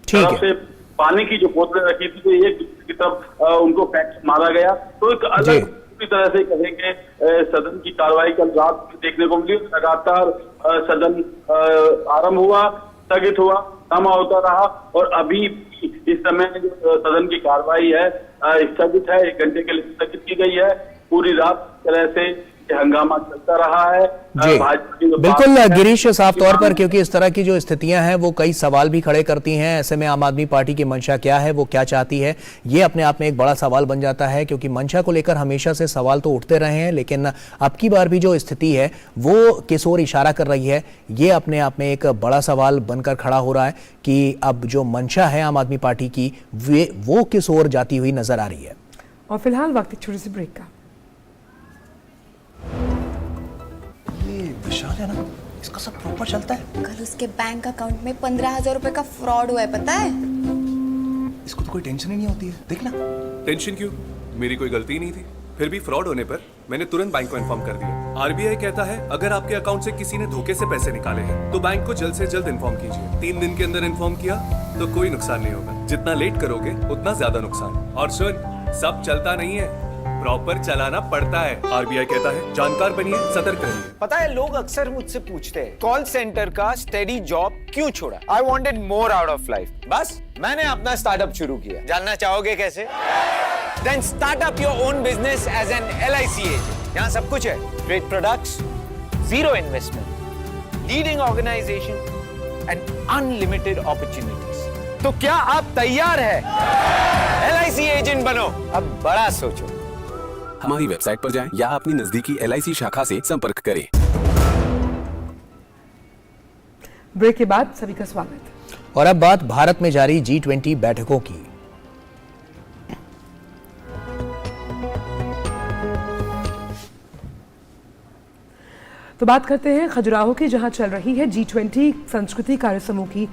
तरफ से पानी की जो बोतलें रखी थी तो एक दूसरे की तरफ उनको फेंक मारा गया। तो एक अलग पूरी तरह से कहेंगे सदन की कार्रवाई कल रात में देखने को मिली। लगातार सदन आरंभ हुआ, स्थगित हुआ, हंगामा होता रहा और अभी इस समय जो सदन की कार्रवाई है स्थगित है, 1 घंटे के लिए स्थगित की गई है। पूरी रात तरह से हंगामा चलता रहा है। बिल्कुल गिरीश, साफ तौर पर क्योंकि इस तरह की जो स्थितियां हैं वो कई सवाल भी खड़े करती हैं। ऐसे में आम आदमी पार्टी की मंशा क्या है, वो क्या चाहती है, ये अपने आप में एक बड़ा सवाल बन जाता है, क्योंकि मंशा को लेकर हमेशा से सवाल तो उठते रहे हैं, लेकिन अब की बार भी जो स्थिति है वो किस ओर इशारा कर रही है, ये अपने आप में एक बड़ा सवाल बनकर खड़ा हो रहा है कि अब जो मंशा है आम आदमी पार्टी की वो किस ओर जाती हुई नजर आ रही है। और फिलहाल वक्त छोटी सी ब्रेक का। विशाल है ना, इसका सब प्रॉपर चलता है। कल उसके बैंक अकाउंट में 15,000 रुपए का फ्रॉड हुआ है, पता है? इसको तो कोई टेंशन ही नहीं होती है। देखना। टेंशन क्यों? मेरी कोई गलती नहीं थी। फिर भी फ्रॉड होने पर मैंने तुरंत बैंक को इन्फॉर्म कर दिया। आरबीआई कहता है अगर आपके अकाउंट से किसी ने धोखे से पैसे निकाले हैं तो बैंक को जल्द से जल्द इन्फॉर्म कीजिए। 3 दिन के अंदर इन्फॉर्म किया तो कोई नुकसान नहीं होगा। जितना लेट करोगे उतना ज्यादा नुकसान। और सुन, सब चलता नहीं है, प्रॉपर चलाना पड़ता है। आरबीआई कहता है जानकार बनिए, सतर्क रहिए। पता है, लोग अक्सर मुझसे पूछते हैं कॉल सेंटर का स्टेडी जॉब क्यों छोड़ा? I wanted more out of life. बस मैंने अपना स्टार्टअप शुरू किया। जानना चाहोगे कैसे? Then start up your own business as an LIC agent. यहाँ सब कुछ है। Great products, zero investment, leading organization and unlimited opportunities. तो क्या आप तैयार हैं? LIC एजेंट बनो। अब बड़ा सोचो। हमारी वेबसाइट पर जाएं या अपनी नजदीकी LIC शाखा से संपर्क करें। ब्रेक के बाद सभी का स्वागत। और अब बात भारत में जारी G20 बैठकों की। तो बात करते हैं खजुराहो की, जहां चल रही है G20 संस्कृति कार्य समूह की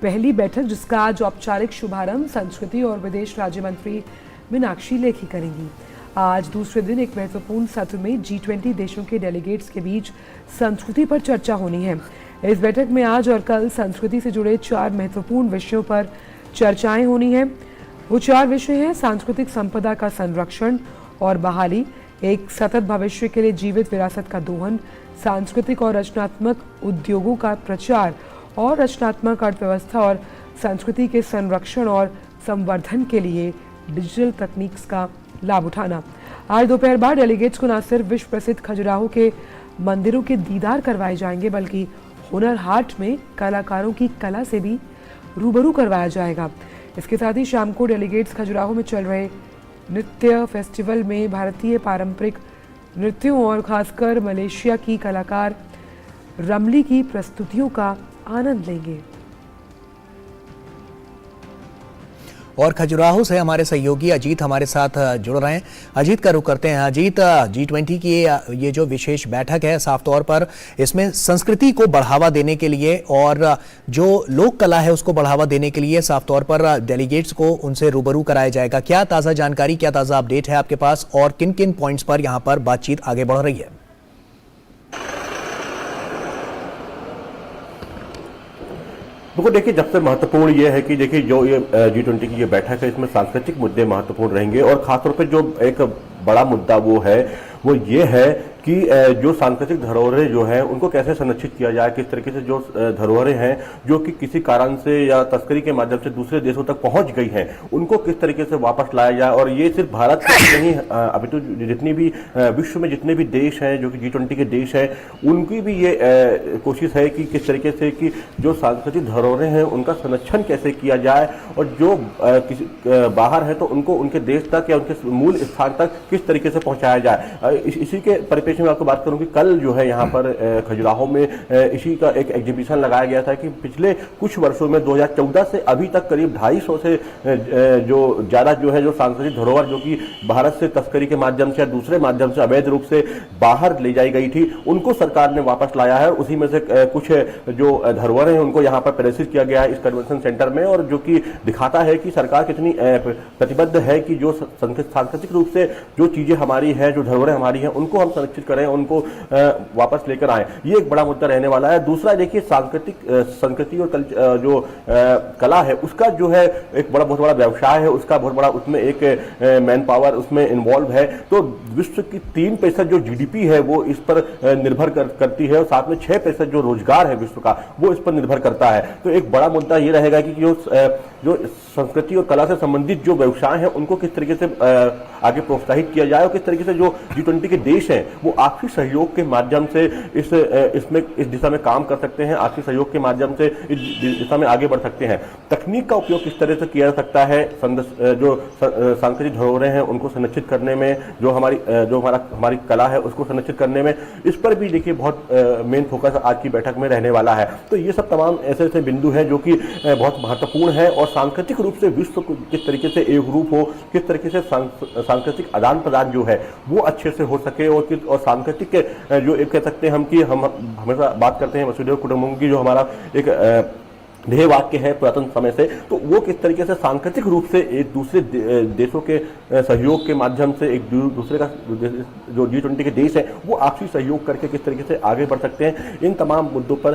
पहली बैठक, जिसका आज औपचारिक शुभारंभ संस्कृति और विदेश राज्य मंत्री मीनाक्षी लेखी करेंगी। आज दूसरे दिन एक महत्वपूर्ण सत्र में G20 देशों के डेलीगेट्स के बीच संस्कृति पर चर्चा होनी है। इस बैठक में आज और कल संस्कृति से जुड़े 4 महत्वपूर्ण विषयों पर चर्चाएं होनी हैं। वो 4 विषय हैं: सांस्कृतिक संपदा का संरक्षण और बहाली, एक सतत भविष्य के लिए जीवित विरासत का दोहन, सांस्कृतिक और रचनात्मक उद्योगों का प्रचार और रचनात्मक अर्थव्यवस्था, और संस्कृति के संरक्षण और संवर्धन के लिए डिजिटल तकनीक का लाभ उठाना। आज दोपहर बाद डेलीगेट्स को न सिर्फ विश्व प्रसिद्ध खजुराहो के मंदिरों के दीदार करवाए जाएंगे, बल्कि हुनर हाट में कलाकारों की कला से भी रूबरू करवाया जाएगा। इसके साथ ही शाम को डेलीगेट्स खजुराहो में चल रहे नृत्य फेस्टिवल में भारतीय पारंपरिक नृत्यों और खासकर मलेशिया की कलाकार रमली की प्रस्तुतियों का आनंद लेंगे। और खजुराहो से हमारे सहयोगी अजीत हमारे साथ जुड़ रहे हैं। अजीत का रुख करते हैं। अजीत, G20 की ये जो विशेष बैठक है, साफ तौर पर इसमें संस्कृति को बढ़ावा देने के लिए और जो लोक कला है उसको बढ़ावा देने के लिए साफ तौर पर डेलीगेट्स को उनसे रूबरू कराया जाएगा। क्या ताज़ा जानकारी, क्या ताज़ा अपडेट है आपके पास और किन किन पॉइंट्स पर यहाँ पर बातचीत आगे बढ़ रही है? देखो, देखिए, जब से महत्वपूर्ण ये है कि देखिए जो ये G20 की ये बैठक है, इसमें सांस्कृतिक मुद्दे महत्वपूर्ण रहेंगे और खासतौर पे जो एक बड़ा मुद्दा वो ये है कि जो सांस्कृतिक धरोहरें जो हैं उनको कैसे संरक्षित किया जाए, किस तरीके से जो धरोहरें हैं जो कि किसी कारण से या तस्करी के माध्यम से दूसरे देशों तक पहुंच गई हैं, उनको किस तरीके से वापस लाया जाए। और ये सिर्फ भारत के नहीं, अभी तो जितनी भी विश्व में जितने भी देश हैं जो कि G20 के देश हैं, उनकी भी ये कोशिश है कि किस तरीके से कि जो सांस्कृतिक धरोहरें हैं उनका संरक्षण कैसे किया जाए और जो किसी बाहर है तो उनको उनके देश तक या उनके मूल स्थान तक किस तरीके से पहुंचाया जाए। इसी के परिप्रेक्ष्य में आपको बात करूं कि कल जो है यहाँ पर खजुराहो में इसी का एक एग्जीबिशन लगाया गया था कि पिछले कुछ वर्षों में 2014 से अभी तक करीब 250 से जो ज़्यादा जो है जो सांस्कृतिक धरोहर जो कि भारत से तस्करी के माध्यम से या दूसरे माध्यम से अवैध रूप से बाहर ले जाई गई थी, उनको सरकार ने वापस लाया है। और उसी में से कुछ जो धरोहर हैं उनको यहाँ पर प्रदर्शित किया गया है इस कन्वेंशन सेंटर में, और जो कि दिखाता है कि सरकार कितनी प्रतिबद्ध है कि जो सांस्कृतिक रूप से जो चीज़ें हमारी हैं, जो धरोहरें हमारी हैं, उनको हम संरक्षित करें, उनको वापस लेकर आए। ये एक बड़ा मुद्दा रहने वाला है। दूसरा देखिए, संस्कृति और जो कला है उसका जो है एक बहुत बड़ा व्यवसाय है, उसका बहुत बड़ा उसमें एक मैन पावर उसमें इन्वॉल्व है। तो विश्व की 3% जो GDP है वो इस पर निर्भर करती है और साथ में 6% जो रोजगार है विश्व का वो इस पर निर्भर करता है। तो एक बड़ा मुद्दा ये रहेगा कि जो संस्कृति और कला से संबंधित जो व्यवसाय हैं उनको किस तरीके से आगे प्रोत्साहित किया जाए और किस तरीके से जो G20 के देश हैं वो आपसी सहयोग के माध्यम से इस दिशा में काम कर सकते हैं, आपसी सहयोग के माध्यम से इस दिशा में आगे बढ़ सकते हैं। तकनीक का उपयोग किस तरह से किया जा सकता है जो सांस्कृतिक धरोहरें हैं उनको संरक्षित करने में, जो हमारी कला है उसको संरक्षित करने में, इस पर भी देखिए बहुत मेन फोकस आज की बैठक में रहने वाला है। तो ये सब तमाम ऐसे ऐसे बिंदु हैं जो कि बहुत महत्वपूर्ण है और सांस्कृतिक रूप से विश्व किस तरीके से एक रूप हो, किस तरीके से सांस्कृतिक आदान प्रदान जो है वो अच्छे से हो सके और सांस्कृतिक के जो एक कह सकते हैं हम कि हम हमेशा बात करते हैं वसुधैव कुटुंबकम की जो हमारा एक ध्येय वाक्य है पुरातन समय से, तो वो किस तरीके से सांस्कृतिक रूप से एक दूसरे देशों के सहयोग के माध्यम से एक दूसरे का जो G20 के देश है वो आपसी सहयोग करके किस तरीके से आगे बढ़ सकते हैं, इन तमाम मुद्दों पर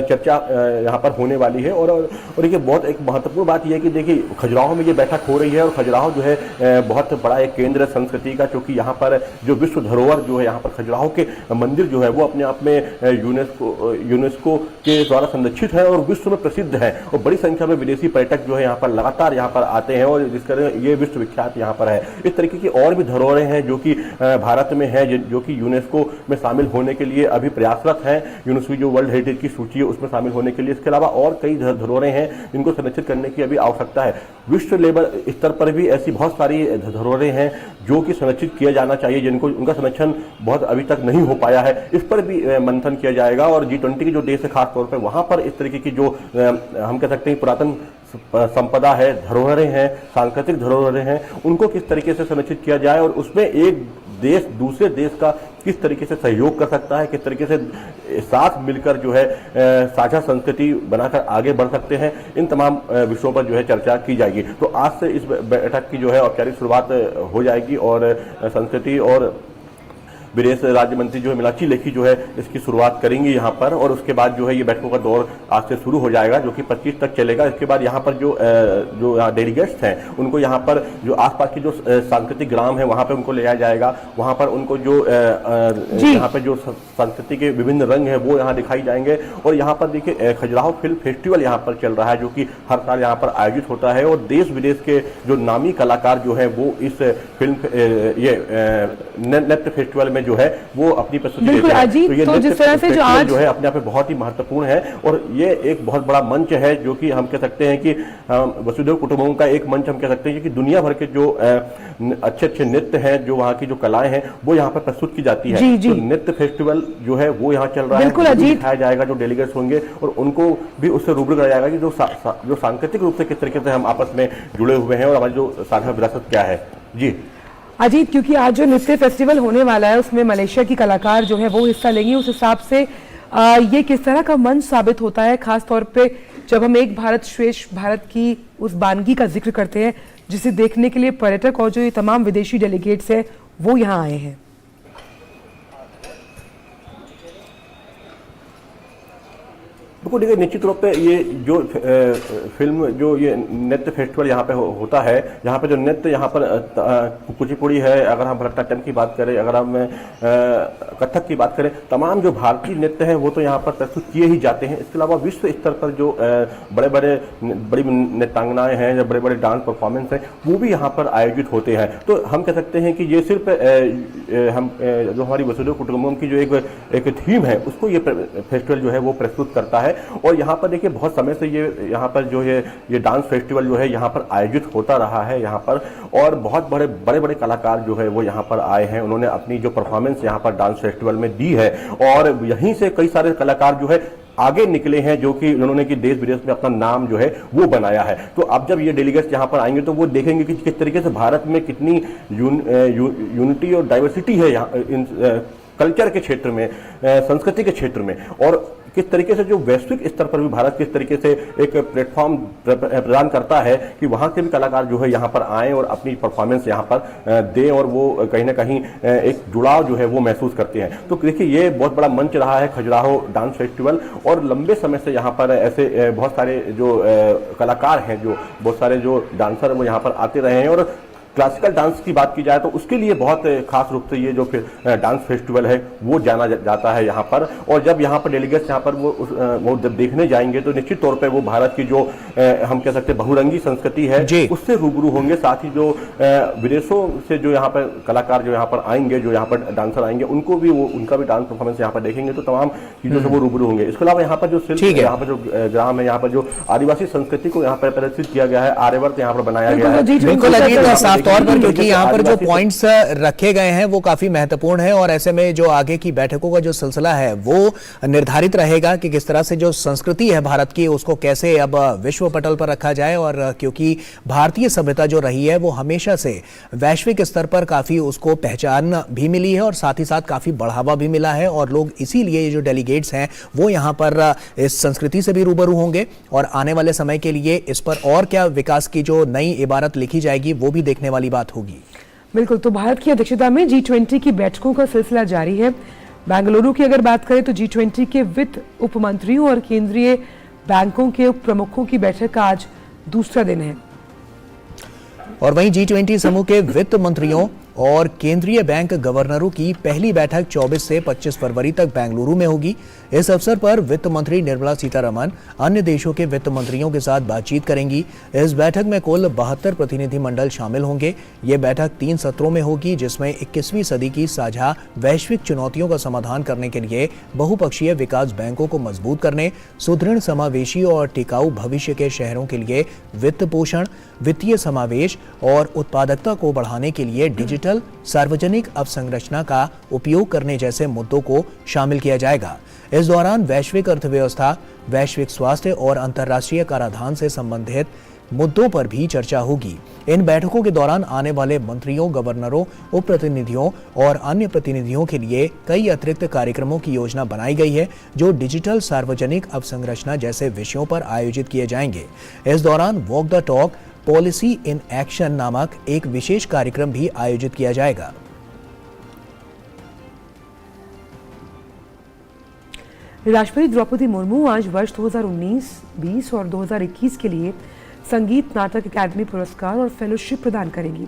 चर्चा यहाँ पर होने वाली है। और देखिए बहुत एक महत्वपूर्ण बात यह है कि देखिए खजुराहो में ये बैठक हो रही है और खजुराहो जो है बहुत बड़ा एक केंद्र संस्कृति का, क्योंकि यहाँ पर जो विश्व धरोहर जो है यहाँ पर खजुराहो के मंदिर जो है वो अपने आप में यूनेस्को के द्वारा संरक्षित है और विश्व में प्रसिद्ध है और बड़ी संख्या में विदेशी पर्यटक जो है यहाँ पर लगातार यहाँ पर आते हैं और जिस तरह ये विश्व विख्यात यहाँ पर है। इस तरीके की और भी धरोहरें हैं जो कि भारत में है, जो कि यूनेस्को में शामिल होने के लिए अभी प्रयासरत हैं। यूनेस्को जो वर्ल्ड हेरिटेज की सूची है उसमें शामिल होने के लिए। इसके अलावा और कई धरोहरें हैं जिनको संरक्षित करने की अभी आवश्यकता है। विश्व लेवल स्तर पर भी ऐसी बहुत सारी धरोहरें हैं जो कि संरक्षित किया जाना चाहिए, जिनको उनका संरक्षण बहुत अभी तक नहीं हो पाया है। इस पर भी मंथन किया जाएगा और G20 के जो देश है खास तौर पर वहां पर इस तरीके की जो हम कह सकते हैं पुरातन संपदा है, धरोहरें हैं, सांस्कृतिक धरोहरें हैं, उनको किस तरीके से संरक्षित किया जाए और उसमें एक देश दूसरे देश का किस तरीके से सहयोग कर सकता है, किस तरीके से साथ मिलकर जो है साझा संस्कृति बनाकर आगे बढ़ सकते हैं, इन तमाम विषयों पर जो है चर्चा की जाएगी। तो आज से इस बैठक की जो है औपचारिक शुरुआत हो जाएगी और संस्कृति और विदेश राज्य मंत्री जो है मीनाक्षी लेखी जो है इसकी शुरुआत करेंगी यहाँ पर और उसके बाद जो है ये बैठकों का दौर आज से शुरू हो जाएगा जो कि 25 तक चलेगा। इसके बाद यहाँ पर जो यहाँ डेलीगेट्स हैं उनको यहाँ पर जो आसपास के जो सांस्कृतिक ग्राम है वहाँ पे उनको ले जाया जाएगा। वहाँ पर उनको जो यहाँ पे जो संस्कृति के विभिन्न रंग है वो यहाँ दिखाई जाएंगे और यहाँ पर देखिए खजुराहो फिल्म फेस्टिवल यहाँ पर चल रहा है जो कि हर साल यहाँ पर आयोजित होता है और देश विदेश के जो नामी कलाकार जो है वो इस फिल्म ये नृत्य फेस्टिवल में जो है वो अपनी प्रस्तुति देते हैं। तो ये जिस तरह से जो आज जो है अपने आप में बहुत ही महत्वपूर्ण है और ये एक बहुत बड़ा मंच है जो कि हम कह सकते हैं कि वसुधैव कुटुंबकम का एक मंच हम कह सकते हैं कि दुनिया भर के जो अच्छे अच्छे नृत्य हैं, जो वहाँ की जो कलाएं हैं वो यहाँ पर प्रस्तुत की जाती है। तो नृत्य फेस्टिवल जो है वो यहाँ चल रहा है, दिखाया जाएगा जो डेलीगेट्स होंगे और उनको भी उससे रूबरू कराया जाएगा कि जो सांस्कृतिक रूप से किस तरीके से हम आपस में जुड़े हुए हैं और हमारी जो साझा विरासत क्या है। जी अजीत, क्योंकि आज जो नृत्य फेस्टिवल होने वाला है उसमें मलेशिया की कलाकार जो है वो हिस्सा लेंगी, उस हिसाब से ये किस तरह का मंच साबित होता है, खास तौर पे जब हम एक भारत श्रेष्ठ भारत की उस वानगी का जिक्र करते हैं जिसे देखने के लिए पर्यटक और जो ये तमाम विदेशी डेलीगेट्स हैं वो यहाँ आए हैं। बिल्कुल देखिए, निश्चित रूप पे ये जो फिल्म जो ये नृत्य फेस्टिवल यहाँ पे होता है, यहाँ पे जो नृत्य यहाँ पर कुचिपुड़ी है, अगर हम भरतनाट्यम की बात करें, अगर हम कथक की बात करें, तमाम जो भारतीय नृत्य हैं वो तो यहाँ पर प्रस्तुत किए ही जाते हैं। इसके अलावा विश्व स्तर पर जो बड़ी नृत्यांगनाएं हैं, जो बड़े बड़े डांस परफॉर्मेंस हैं वो भी यहाँ पर आयोजित होते हैं। तो हम कह सकते हैं कि ये सिर्फ हम जो हमारी वसुधैव कुटुंबकम की जो एक थीम है उसको ये फेस्टिवल जो है वो प्रस्तुत करता है। और यहाँ पर देखिए बहुत समय से यहाँ पर जो है ये डांस फेस्टिवल जो है यहाँ पर आयोजित होता रहा है यहाँ पर, और बहुत बड़े बड़े कलाकार जो है वो यहाँ पर आए हैं, उन्होंने अपनी जो परफॉर्मेंस यहाँ पर डांस फेस्टिवल में दी है और यहीं से कई सारे कलाकार जो है आगे निकले हैं जो कि उन्होंने कि देश विदेश में अपना नाम जो है वो बनाया है। तो अब जब ये डेलीगेट्स यहाँ पर आएंगे तो वो देखेंगे कि किस तरीके से भारत में कितनी यूनिटी और डाइवर्सिटी है यहाँ कल्चर के क्षेत्र में, संस्कृति के क्षेत्र में, और किस तरीके से जो वैश्विक स्तर पर भी भारत किस तरीके से एक प्लेटफॉर्म प्रदान करता है कि वहाँ के भी कलाकार जो है यहाँ पर आएँ और अपनी परफॉर्मेंस यहाँ पर दें और वो कहीं ना कहीं एक जुड़ाव जो है वो महसूस करते हैं। तो देखिए ये बहुत बड़ा मंच रहा है खजुराहो डांस फेस्टिवल, और लंबे समय से यहाँ पर ऐसे बहुत सारे जो कलाकार हैं, जो बहुत सारे जो डांसर वो यहाँ पर आते रहे हैं। और क्लासिकल डांस की बात की जाए तो उसके लिए बहुत खास रूप से ये जो डांस फेस्टिवल है वो जाना जाता है यहाँ पर। और जब यहाँ पर डेलीगेट्स यहाँ पर वो जब देखने जाएंगे तो निश्चित तौर पे वो भारत की जो हम कह सकते हैं बहुरंगी संस्कृति है उससे रूबरू होंगे। साथ ही जो विदेशों से जो यहाँ पर कलाकार जो यहाँ पर आएंगे, जो यहाँ पर डांसर आएंगे, उनको भी वो उनका भी डांस परफॉर्मेंस यहाँ पर देखेंगे तो तमाम चीजों से वो रूबरू होंगे। इसके अलावा यहाँ पर जो शिल्प है, यहाँ पर जो ग्राम है, यहाँ पर जो आदिवासी संस्कृति को यहाँ पर प्रदर्शित किया गया है, आर्यवर्त यहाँ पर बनाया गया है तौर पर, क्योंकि यहाँ पर जो पॉइंट्स रखे गए हैं वो काफी महत्वपूर्ण है और ऐसे में जो आगे की बैठकों का जो सिलसिला है वो निर्धारित रहेगा कि किस तरह से जो संस्कृति है भारत की उसको कैसे अब विश्व पटल पर रखा जाए। और क्योंकि भारतीय सभ्यता जो रही है वो हमेशा से वैश्विक स्तर पर काफी उसको पहचान भी मिली है और साथ ही साथ काफी बढ़ावा भी मिला है, और लोग इसीलिए ये जो डेलीगेट्स हैं वो यहाँ पर इस संस्कृति से भी रूबरू होंगे और आने वाले समय के लिए इस पर और क्या विकास की जो नई इबारत लिखी जाएगी वो भी देखने वाली बात होगी। बिल्कुल, तो भारत की अध्यक्षता में G20 की बैठकों का सिलसिला जारी है। बेंगलुरु की अगर बात करें तो G20 के वित्त उप मंत्रियों और केंद्रीय बैंकों के उप प्रमुखों की बैठक का आज दूसरा दिन है। और वहीं G20 समूह के वित्त मंत्रियों और केंद्रीय बैंक गवर्नरों की पहली बैठक 24 से 25 फरवरी तक बेंगलुरु में होगी। इस अवसर पर वित्त मंत्री निर्मला सीतारमण अन्य देशों के वित्त मंत्रियों के साथ बातचीत करेंगी। इस बैठक में कुल 72 प्रतिनिधिमंडल शामिल होंगे। ये बैठक 3 सत्रों में होगी, जिसमें 21वीं सदी की साझा वैश्विक चुनौतियों का समाधान करने के लिए बहुपक्षीय विकास बैंकों को मजबूत करने, सुदृढ़ समावेशी और टिकाऊ भविष्य के शहरों के लिए वित्त पोषण, वित्तीय समावेश और उत्पादकता को बढ़ाने के लिए डिजिटल सार्वजनिक अवसंरचना का उपयोग करने जैसे मुद्दों को शामिल किया जाएगा। इस दौरान वैश्विक अर्थव्यवस्था, वैश्विक स्वास्थ्य और अंतर्राष्ट्रीय कराधान से संबंधित मुद्दों पर भी चर्चा होगी। इन बैठकों के दौरान आने वाले मंत्रियों, गवर्नरों, उप प्रतिनिधियों और अन्य प्रतिनिधियों के लिए कई अतिरिक्त कार्यक्रमों की योजना बनाई गई है, जो डिजिटल सार्वजनिक अवसंरचना जैसे विषयों पर आयोजित किए जाएंगे। इस दौरान walk the talk policy in action नामक एक विशेष कार्यक्रम भी आयोजित किया जाएगा। राष्ट्रपति द्रौपदी मुर्मू आज वर्ष 2019, 20 और 2021 के लिए संगीत नाटक अकादमी पुरस्कार और फेलोशिप प्रदान करेंगी।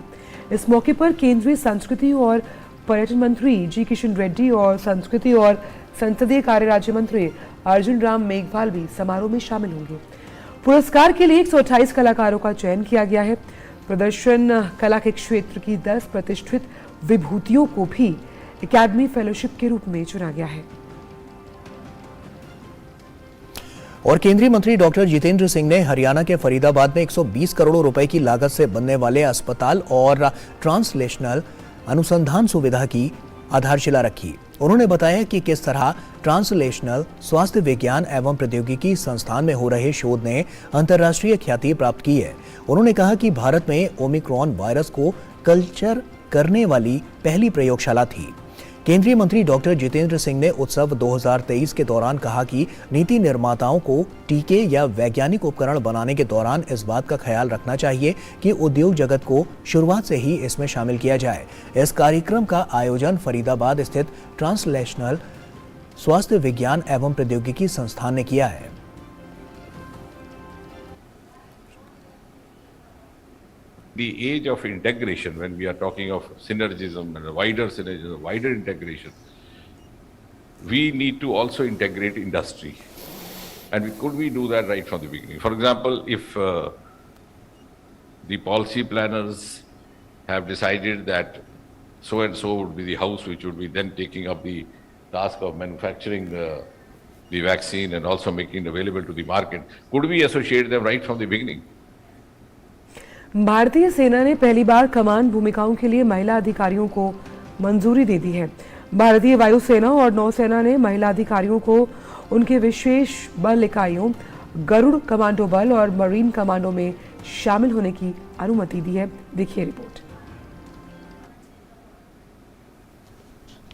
इस मौके पर केंद्रीय संस्कृति और पर्यटन मंत्री जी किशन रेड्डी और संस्कृति और संसदीय कार्य राज्य मंत्री अर्जुन राम मेघवाल भी समारोह में शामिल होंगे। पुरस्कार के लिए 128 कलाकारों का चयन किया गया है। प्रदर्शन कला के क्षेत्र की 10 प्रतिष्ठित विभूतियों को भी अकादमी फेलोशिप के रूप में चुना गया है। और केंद्रीय मंत्री डॉक्टर जितेंद्र सिंह ने हरियाणा के फरीदाबाद में 120 करोड़ रुपए की लागत से बनने वाले अस्पताल और ट्रांसलेशनल अनुसंधान सुविधा की आधारशिला रखी। उन्होंने बताया कि किस तरह ट्रांसलेशनल स्वास्थ्य विज्ञान एवं प्रौद्योगिकी संस्थान में हो रहे शोध ने अंतर्राष्ट्रीय ख्याति प्राप्त की है। उन्होंने कहा कि भारत में ओमिक्रॉन वायरस को कल्चर करने वाली पहली प्रयोगशाला थी। केंद्रीय मंत्री डॉक्टर जितेंद्र सिंह ने उत्सव 2023 के दौरान कहा कि नीति निर्माताओं को टीके या वैज्ञानिक उपकरण बनाने के दौरान इस बात का ख्याल रखना चाहिए कि उद्योग जगत को शुरुआत से ही इसमें शामिल किया जाए। इस कार्यक्रम का आयोजन फरीदाबाद स्थित ट्रांसलेशनल स्वास्थ्य विज्ञान एवं प्रौद्योगिकी संस्थान ने किया है। The age of integration, when we are talking of synergism and wider synergism, wider integration, we need to also integrate industry. And could we do that right from the beginning? For example, if the policy planners have decided that so and so would be the house which would be then taking up the task of manufacturing the vaccine and also making it available to the market, could we associate them right from the beginning? भारतीय सेना ने पहली बार कमान भूमिकाओं के लिए महिला अधिकारियों को मंजूरी दे दी है। भारतीय वायुसेना और नौसेना ने महिला अधिकारियों को उनके विशेष बल इकाइयों, गरुड़ कमांडो बल और मरीन कमांडो में शामिल होने की अनुमति दी है। देखिए रिपोर्ट।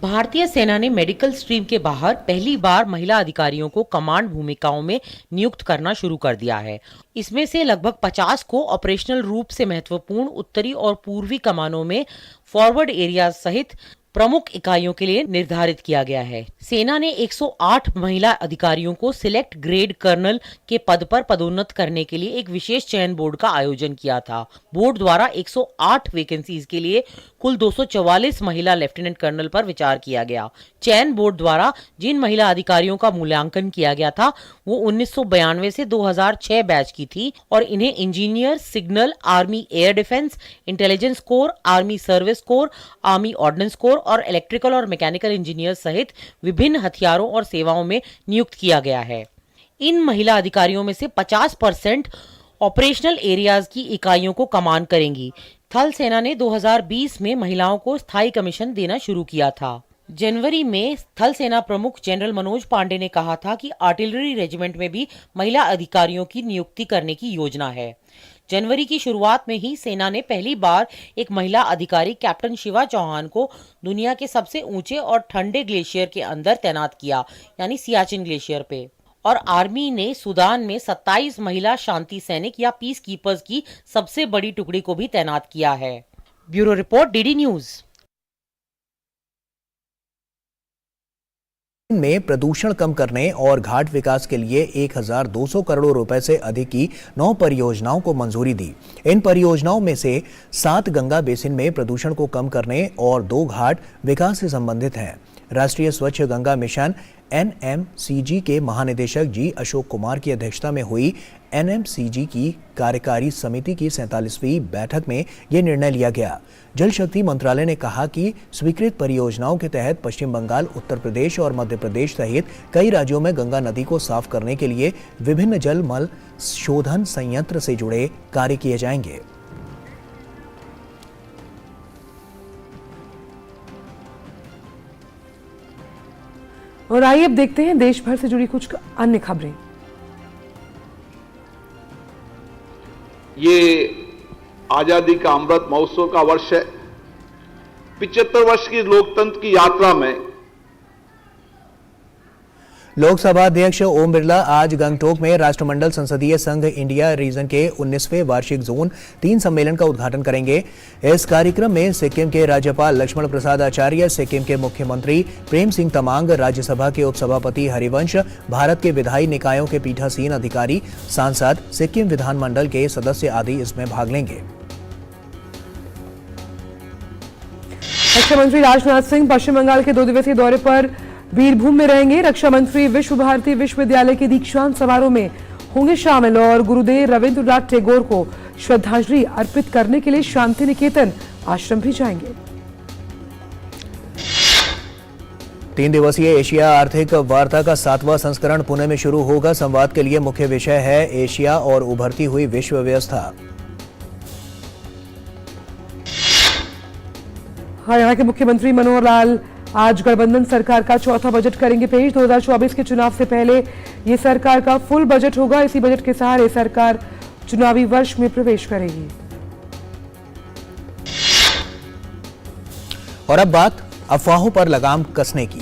भारतीय सेना ने मेडिकल स्ट्रीम के बाहर पहली बार महिला अधिकारियों को कमांड भूमिकाओं में नियुक्त करना शुरू कर दिया है। इसमें से लगभग 50 को ऑपरेशनल रूप से महत्वपूर्ण उत्तरी और पूर्वी कमानों में फॉरवर्ड एरिया सहित प्रमुख इकाइयों के लिए निर्धारित किया गया है। सेना ने 108 महिला अधिकारियों को सिलेक्ट ग्रेड कर्नल के पद पर पदोन्नत करने के लिए एक विशेष चयन बोर्ड का आयोजन किया था। बोर्ड द्वारा 108 वैकेंसीज के लिए कुल 244 महिला लेफ्टिनेंट कर्नल पर विचार किया गया। चयन बोर्ड द्वारा जिन महिला अधिकारियों का मूल्यांकन किया गया था वो 1992 से 2006 बैच की थी और इन्हें engineer, signal, army air defence, intelligence core, army service corps, army ordinance core और इलेक्ट्रिकल और मैकेनिकल इंजीनियर सहित विभिन्न हथियारों और सेवाओं में नियुक्त किया गया है। इन महिला अधिकारियों में से 50% ऑपरेशनल एरियाज की इकाइयों को कमान करेंगी। थल सेना ने 2020 में महिलाओं को स्थायी कमीशन देना शुरू किया था। जनवरी में थल सेना प्रमुख जनरल मनोज पांडे ने कहा था कि आर्टिलरी रेजिमेंट में भी महिला अधिकारियों की नियुक्ति करने की योजना है। जनवरी की शुरुआत में ही सेना ने पहली बार एक महिला अधिकारी कैप्टन शिवा चौहान को दुनिया के सबसे ऊंचे और ठंडे ग्लेशियर के अंदर तैनात किया, यानी सियाचिन ग्लेशियर पे। और आर्मी ने सूडान में 27 महिला शांति सैनिक या पीस कीपर्स की सबसे बड़ी टुकड़ी को भी तैनात किया है। Bureau report, DD news. में प्रदूषण कम करने और घाट विकास के लिए 1200 करोड़ रुपए से अधिक की 9 परियोजनाओं को मंजूरी दी। इन परियोजनाओं में से 7 गंगा बेसिन में प्रदूषण को कम करने और 2 घाट विकास से संबंधित हैं। राष्ट्रीय स्वच्छ गंगा मिशन NMCG के महानिदेशक जी अशोक कुमार की अध्यक्षता में हुई NMCG की कार्यकारी समिति की 47वीं बैठक में यह निर्णय लिया गया। जल शक्ति मंत्रालय ने कहा कि स्वीकृत परियोजनाओं के तहत पश्चिम बंगाल, उत्तर प्रदेश और मध्य प्रदेश सहित कई राज्यों में गंगा नदी को साफ करने के लिए विभिन्न जल मल शोधन संयंत्र से जुड़े कार्य किए जाएंगे। और आइए अब देखते हैं देश भर से जुड़ी कुछ अन्य खबरें। ये आजादी का अमृत महोत्सव का वर्ष है। 75 वर्ष की लोकतंत्र की यात्रा में लोकसभा अध्यक्ष ओम बिरला आज गंगटोक में राष्ट्रमंडल संसदीय संघ इंडिया रीजन के 19वें वार्षिक जोन 3 सम्मेलन का उद्घाटन करेंगे। इस कार्यक्रम में सिक्किम के राज्यपाल लक्ष्मण प्रसाद आचार्य, सिक्किम के मुख्यमंत्री प्रेम सिंह तमांग, राज्यसभा के उपसभापति हरिवंश, भारत के विधायी निकायों के पीठासीन अधिकारी, सांसद, सिक्किम विधानमंडल के सदस्य आदि इसमें भाग लेंगे। रक्षा मंत्री राजनाथ सिंह पश्चिम बंगाल के 2 दिवसीय दौरे पर बीरभूम में रहेंगे। रक्षा मंत्री विश्व भारती विश्वविद्यालय के दीक्षांत समारोह में होंगे शामिल और गुरुदेव रविंद्रनाथ टैगोर को श्रद्धांजलि अर्पित करने के लिए शांति निकेतन आश्रम भी जाएंगे। 3 दिवसीय एशिया आर्थिक वार्ता का 7वां संस्करण पुणे में शुरू होगा। संवाद के लिए मुख्य विषय है एशिया और उभरती हुई विश्व व्यवस्था। हरियाणा के मुख्यमंत्री मनोहर लाल आज गठबंधन सरकार का चौथा बजट करेंगे पेश। 2024 के चुनाव से पहले ये सरकार का फुल बजट होगा। इसी बजट के सहारे सरकार चुनावी वर्ष में प्रवेश करेगी। और अब बात अफवाहों पर लगाम कसने की।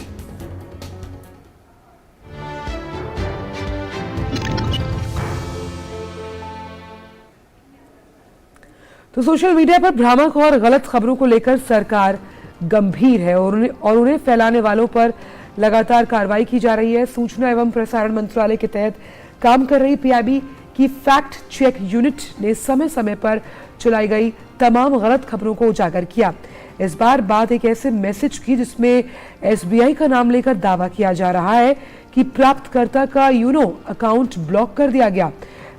तो सोशल मीडिया पर भ्रामक और गलत खबरों को लेकर सरकार गंभीर है और उन्हें फैलाने वालों पर लगातार कार्रवाई की जा रही है। सूचना एवं प्रसारण मंत्रालय के तहत काम कर रही PIB की फैक्ट चेक यूनिट ने समय समय पर चलाई गई तमाम गलत खबरों को उजागर किया। इस बार बात एक ऐसे मैसेज की जिसमें SBI का नाम लेकर दावा किया जा रहा है कि प्राप्तकर्ता का यूनो अकाउंट ब्लॉक कर दिया गया।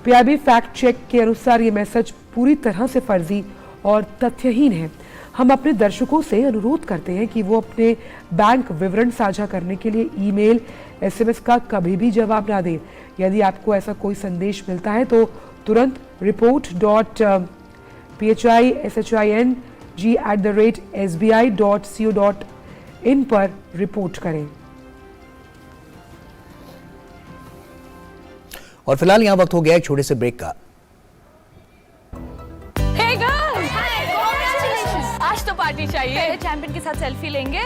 PIB फैक्ट चेक के अनुसार ये मैसेज पूरी तरह से फर्जी और तथ्यहीन है। हम अपने दर्शकों से अनुरोध करते हैं कि वो अपने बैंक विवरण साझा करने के लिए email, SMS का कभी भी जवाब ना दें। यदि आपको ऐसा कोई संदेश मिलता है तो तुरंत report.phing@sbi.co.in पर रिपोर्ट करें। और फिलहाल यहाँ वक्त हो गया एक छोटे से ब्रेक का। आज तो पार्टी चाहिए। चैंपियन के साथ सेल्फी लेंगे।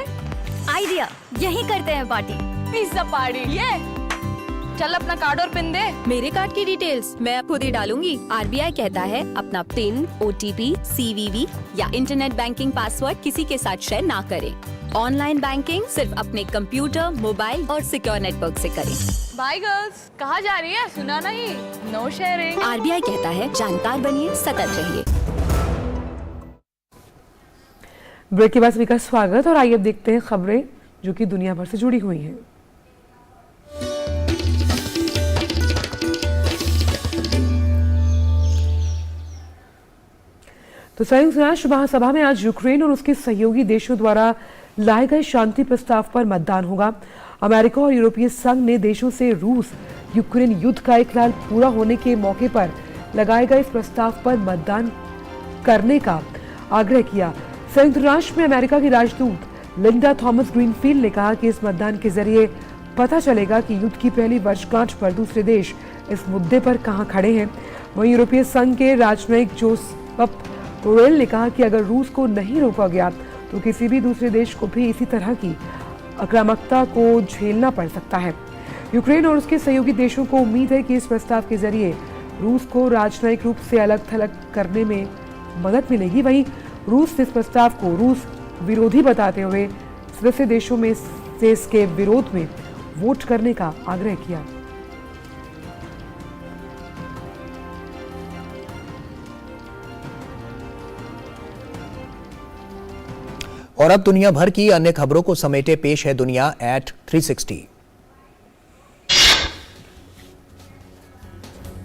आइडिया, यही करते हैं पार्टी। Pizza party. ये चल अपना कार्ड और पिन दे। मेरे कार्ड की डिटेल्स मैं खुद ही डालूंगी। RBI कहता है अपना पिन, OTP, CVV या इंटरनेट बैंकिंग पासवर्ड किसी के साथ शेयर ना करें। ऑनलाइन बैंकिंग सिर्फ अपने कंप्यूटर, मोबाइल और सिक्योर नेटवर्क से करें। बाय गर्ल्स, कहाँ जा रही है? सुना नहीं, नो शेयरिंग। RBI कहता है जानकार बनिए, सतर्क रहिए। ब्रेक के बाद सभी का स्वागत और आइए अब देखते हैं खबरें जो कि दुनिया भर से जुड़ी हुई हैं। तो संयुक्त राष्ट्र महासभा में आज यूक्रेन और उसके सहयोगी देशों द्वारा लाए गए शांति प्रस्ताव पर मतदान होगा। अमेरिका और यूरोपीय संघ ने देशों से रूस यूक्रेन युद्ध का 1 साल पूरा होने के मौके पर लगाए गए इस प्रस्ताव पर मतदान करने का आग्रह किया। संयुक्त राष्ट्र में अमेरिका की राजदूत लिंडा थॉमस ग्रीनफील्ड ने कहा कि इस मतदान के जरिए पता चलेगा कि युद्ध की पहली वर्षगांठ पर दूसरे देश इस मुद्दे पर कहां खड़े हैं। वहीं यूरोपीय संघ के राजनयिक जोसेफ बोरेल ने कहा कि अगर रूस को नहीं रोका गया तो किसी भी दूसरे देश को भी इसी तरह की आक्रामकता को झेलना पड़ सकता है। यूक्रेन और उसके सहयोगी देशों को उम्मीद है कि इस प्रस्ताव के जरिए रूस को राजनयिक रूप से अलग थलग करने में मदद मिलेगी। वहीं रूस ने इस प्रस्ताव को रूस विरोधी बताते हुए सदस्य देशों में से इसके विरोध में वोट करने का आग्रह किया। और अब दुनिया भर की अन्य खबरों को समेटे पेश है दुनिया एट 360।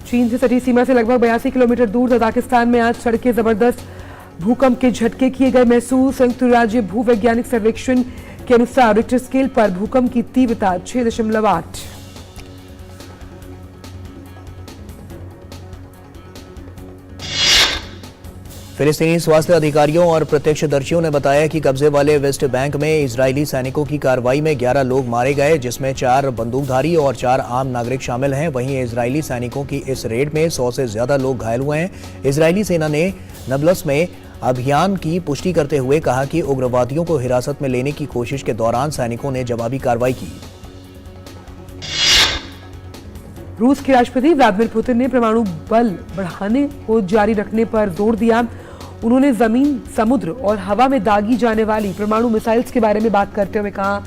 चीन से सटी सीमा से लगभग 82 किलोमीटर दूर तजाकिस्तान में आज सड़कें जबरदस्त भूकंप के झटके किए गए महसूस। संयुक्त राज्य भूवैज्ञानिक सर्वेक्षण के अनुसार रिक्टर स्केल पर भूकंप की तीव्रता 6.8। फिलिस्तीनी स्वास्थ्य अधिकारियों और प्रत्यक्षदर्शियों ने बताया कि कब्जे वाले वेस्ट बैंक में इजरायली सैनिकों की कार्रवाई में 11 लोग मारे गए, जिसमें 4 बंदूकधारी और 4 आम नागरिक शामिल हैं। वहीं इजरायली सैनिकों की इस रेड में 100 से ज्यादा लोग घायल हुए हैं। इजरायली सेना ने नबलस में अभियान की पुष्टि करते हुए कहा कि उग्रवादियों को हिरासत में लेने की कोशिश के दौरान सैनिकों ने जवाबी कार्रवाई की। रूस के राष्ट्रपति व्लादिमीर पुतिन ने परमाणु बल बढ़ाने को जारी रखने पर जोर दिया। उन्होंने जमीन, समुद्र और हवा में दागी जाने वाली परमाणु मिसाइल्स के बारे में बात करते हुए कहा,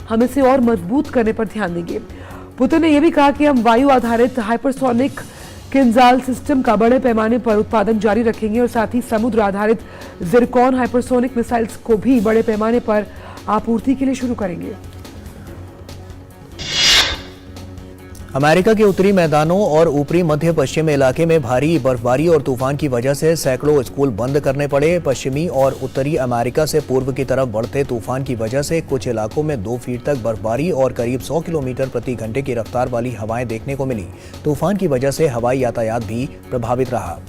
हम इसे और मजबूत करने पर ध्यान देंगे। पुतिन ने यह भी कहा कि हम वायु आधारित हाइपरसोनिक किंजाल सिस्टम का बड़े पैमाने पर उत्पादन जारी रखेंगे और साथ ही समुद्र आधारित जिरकॉन हाइपरसोनिक मिसाइल्स को भी बड़े पैमाने पर आपूर्ति के लिए शुरू करेंगे। अमेरिका के उत्तरी मैदानों और ऊपरी मध्य पश्चिम इलाके में भारी बर्फबारी और तूफान की वजह से सैकड़ों स्कूल बंद करने पड़े। पश्चिमी और उत्तरी अमेरिका से पूर्व की तरफ बढ़ते तूफान की वजह से कुछ इलाकों में 2 फीट तक बर्फबारी और करीब 100 किलोमीटर प्रति घंटे की रफ्तार वाली हवाएं देखने को मिली। तूफान की वजह से हवाई यातायात भी प्रभावित रहा।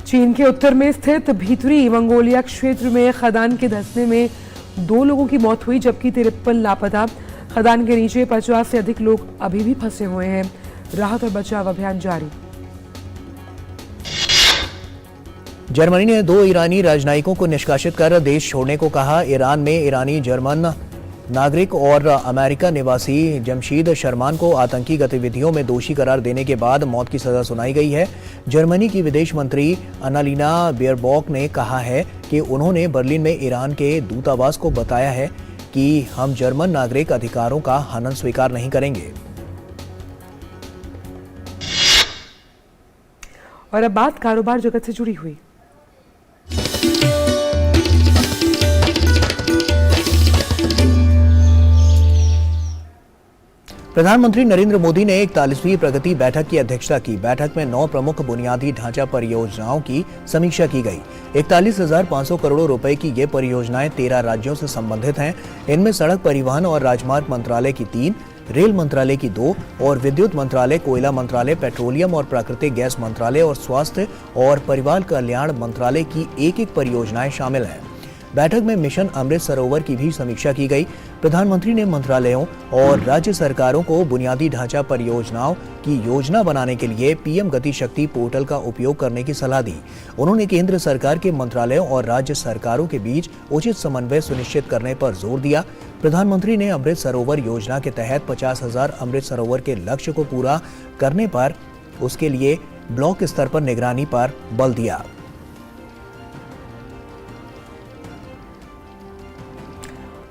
चीन के उत्तर में स्थित भीतरी मंगोलिया क्षेत्र में खदान के धंसने में 2 लोगों की मौत हुई, जबकि 53 लापता। खदान के नीचे 50 से अधिक लोग अभी भी फंसे हुए हैं। राहत और बचाव अभियान जारी। जर्मनी ने 2 ईरानी राजनयिकों को निष्कासित कर देश छोड़ने को कहा। ईरान में ईरानी जर्मन नागरिक और अमेरिका निवासी जमशीद शरमान को आतंकी गतिविधियों में दोषी करार देने के बाद मौत की सजा सुनाई गई है। जर्मनी की विदेश मंत्री अन्नालीना बेयरबॉक ने कहा है कि उन्होंने बर्लिन में ईरान के दूतावास को बताया है कि हम जर्मन नागरिक अधिकारों का हनन स्वीकार नहीं करेंगे। और अब बात कारोबार जगत से जुड़ी हुई। प्रधानमंत्री नरेंद्र मोदी ने 41वीं प्रगति बैठक की अध्यक्षता की। बैठक में 9 प्रमुख बुनियादी ढांचा परियोजनाओं की समीक्षा की गई। 41,500 करोड़ रुपए की ये परियोजनाएं 13 राज्यों से संबंधित हैं। इनमें सड़क परिवहन और राजमार्ग मंत्रालय की 3, रेल मंत्रालय की 2 और विद्युत मंत्रालय, कोयला मंत्रालय, पेट्रोलियम और प्राकृतिक गैस मंत्रालय और स्वास्थ्य और परिवार कल्याण मंत्रालय की 1-1 परियोजनाएं शामिल हैं। बैठक में मिशन अमृत सरोवर की भी समीक्षा की गई। प्रधानमंत्री ने मंत्रालयों और राज्य सरकारों को बुनियादी ढांचा परियोजनाओं की योजना बनाने के लिए पीएम गति शक्ति पोर्टल का उपयोग करने की सलाह दी। उन्होंने केंद्र सरकार के मंत्रालयों और राज्य सरकारों के बीच उचित समन्वय सुनिश्चित करने पर जोर दिया। प्रधानमंत्री ने अमृत सरोवर योजना के तहत 50,000 अमृत सरोवर के लक्ष्य को पूरा करने पर उसके लिए ब्लॉक स्तर पर निगरानी पर बल दिया।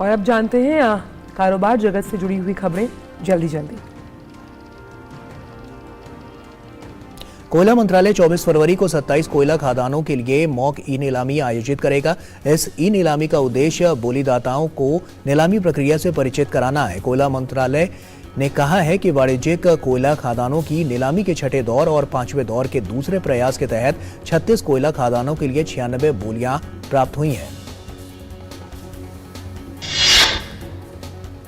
और अब जानते हैं कारोबार जगत से जुड़ी हुई खबरें जल्दी। कोयला मंत्रालय 24 फरवरी को 27 कोयला खदानों के लिए मॉक ई नीलामी आयोजित करेगा। इस ई नीलामी का उद्देश्य बोलीदाताओं को नीलामी प्रक्रिया से परिचित कराना है। कोयला मंत्रालय ने कहा है कि वाणिज्यिक कोयला खदानों की नीलामी के 6ठे दौर और 5वें दौर के दूसरे प्रयास के तहत 36 कोयला खदानों के लिए 96 बोलियां प्राप्त हुई हैं।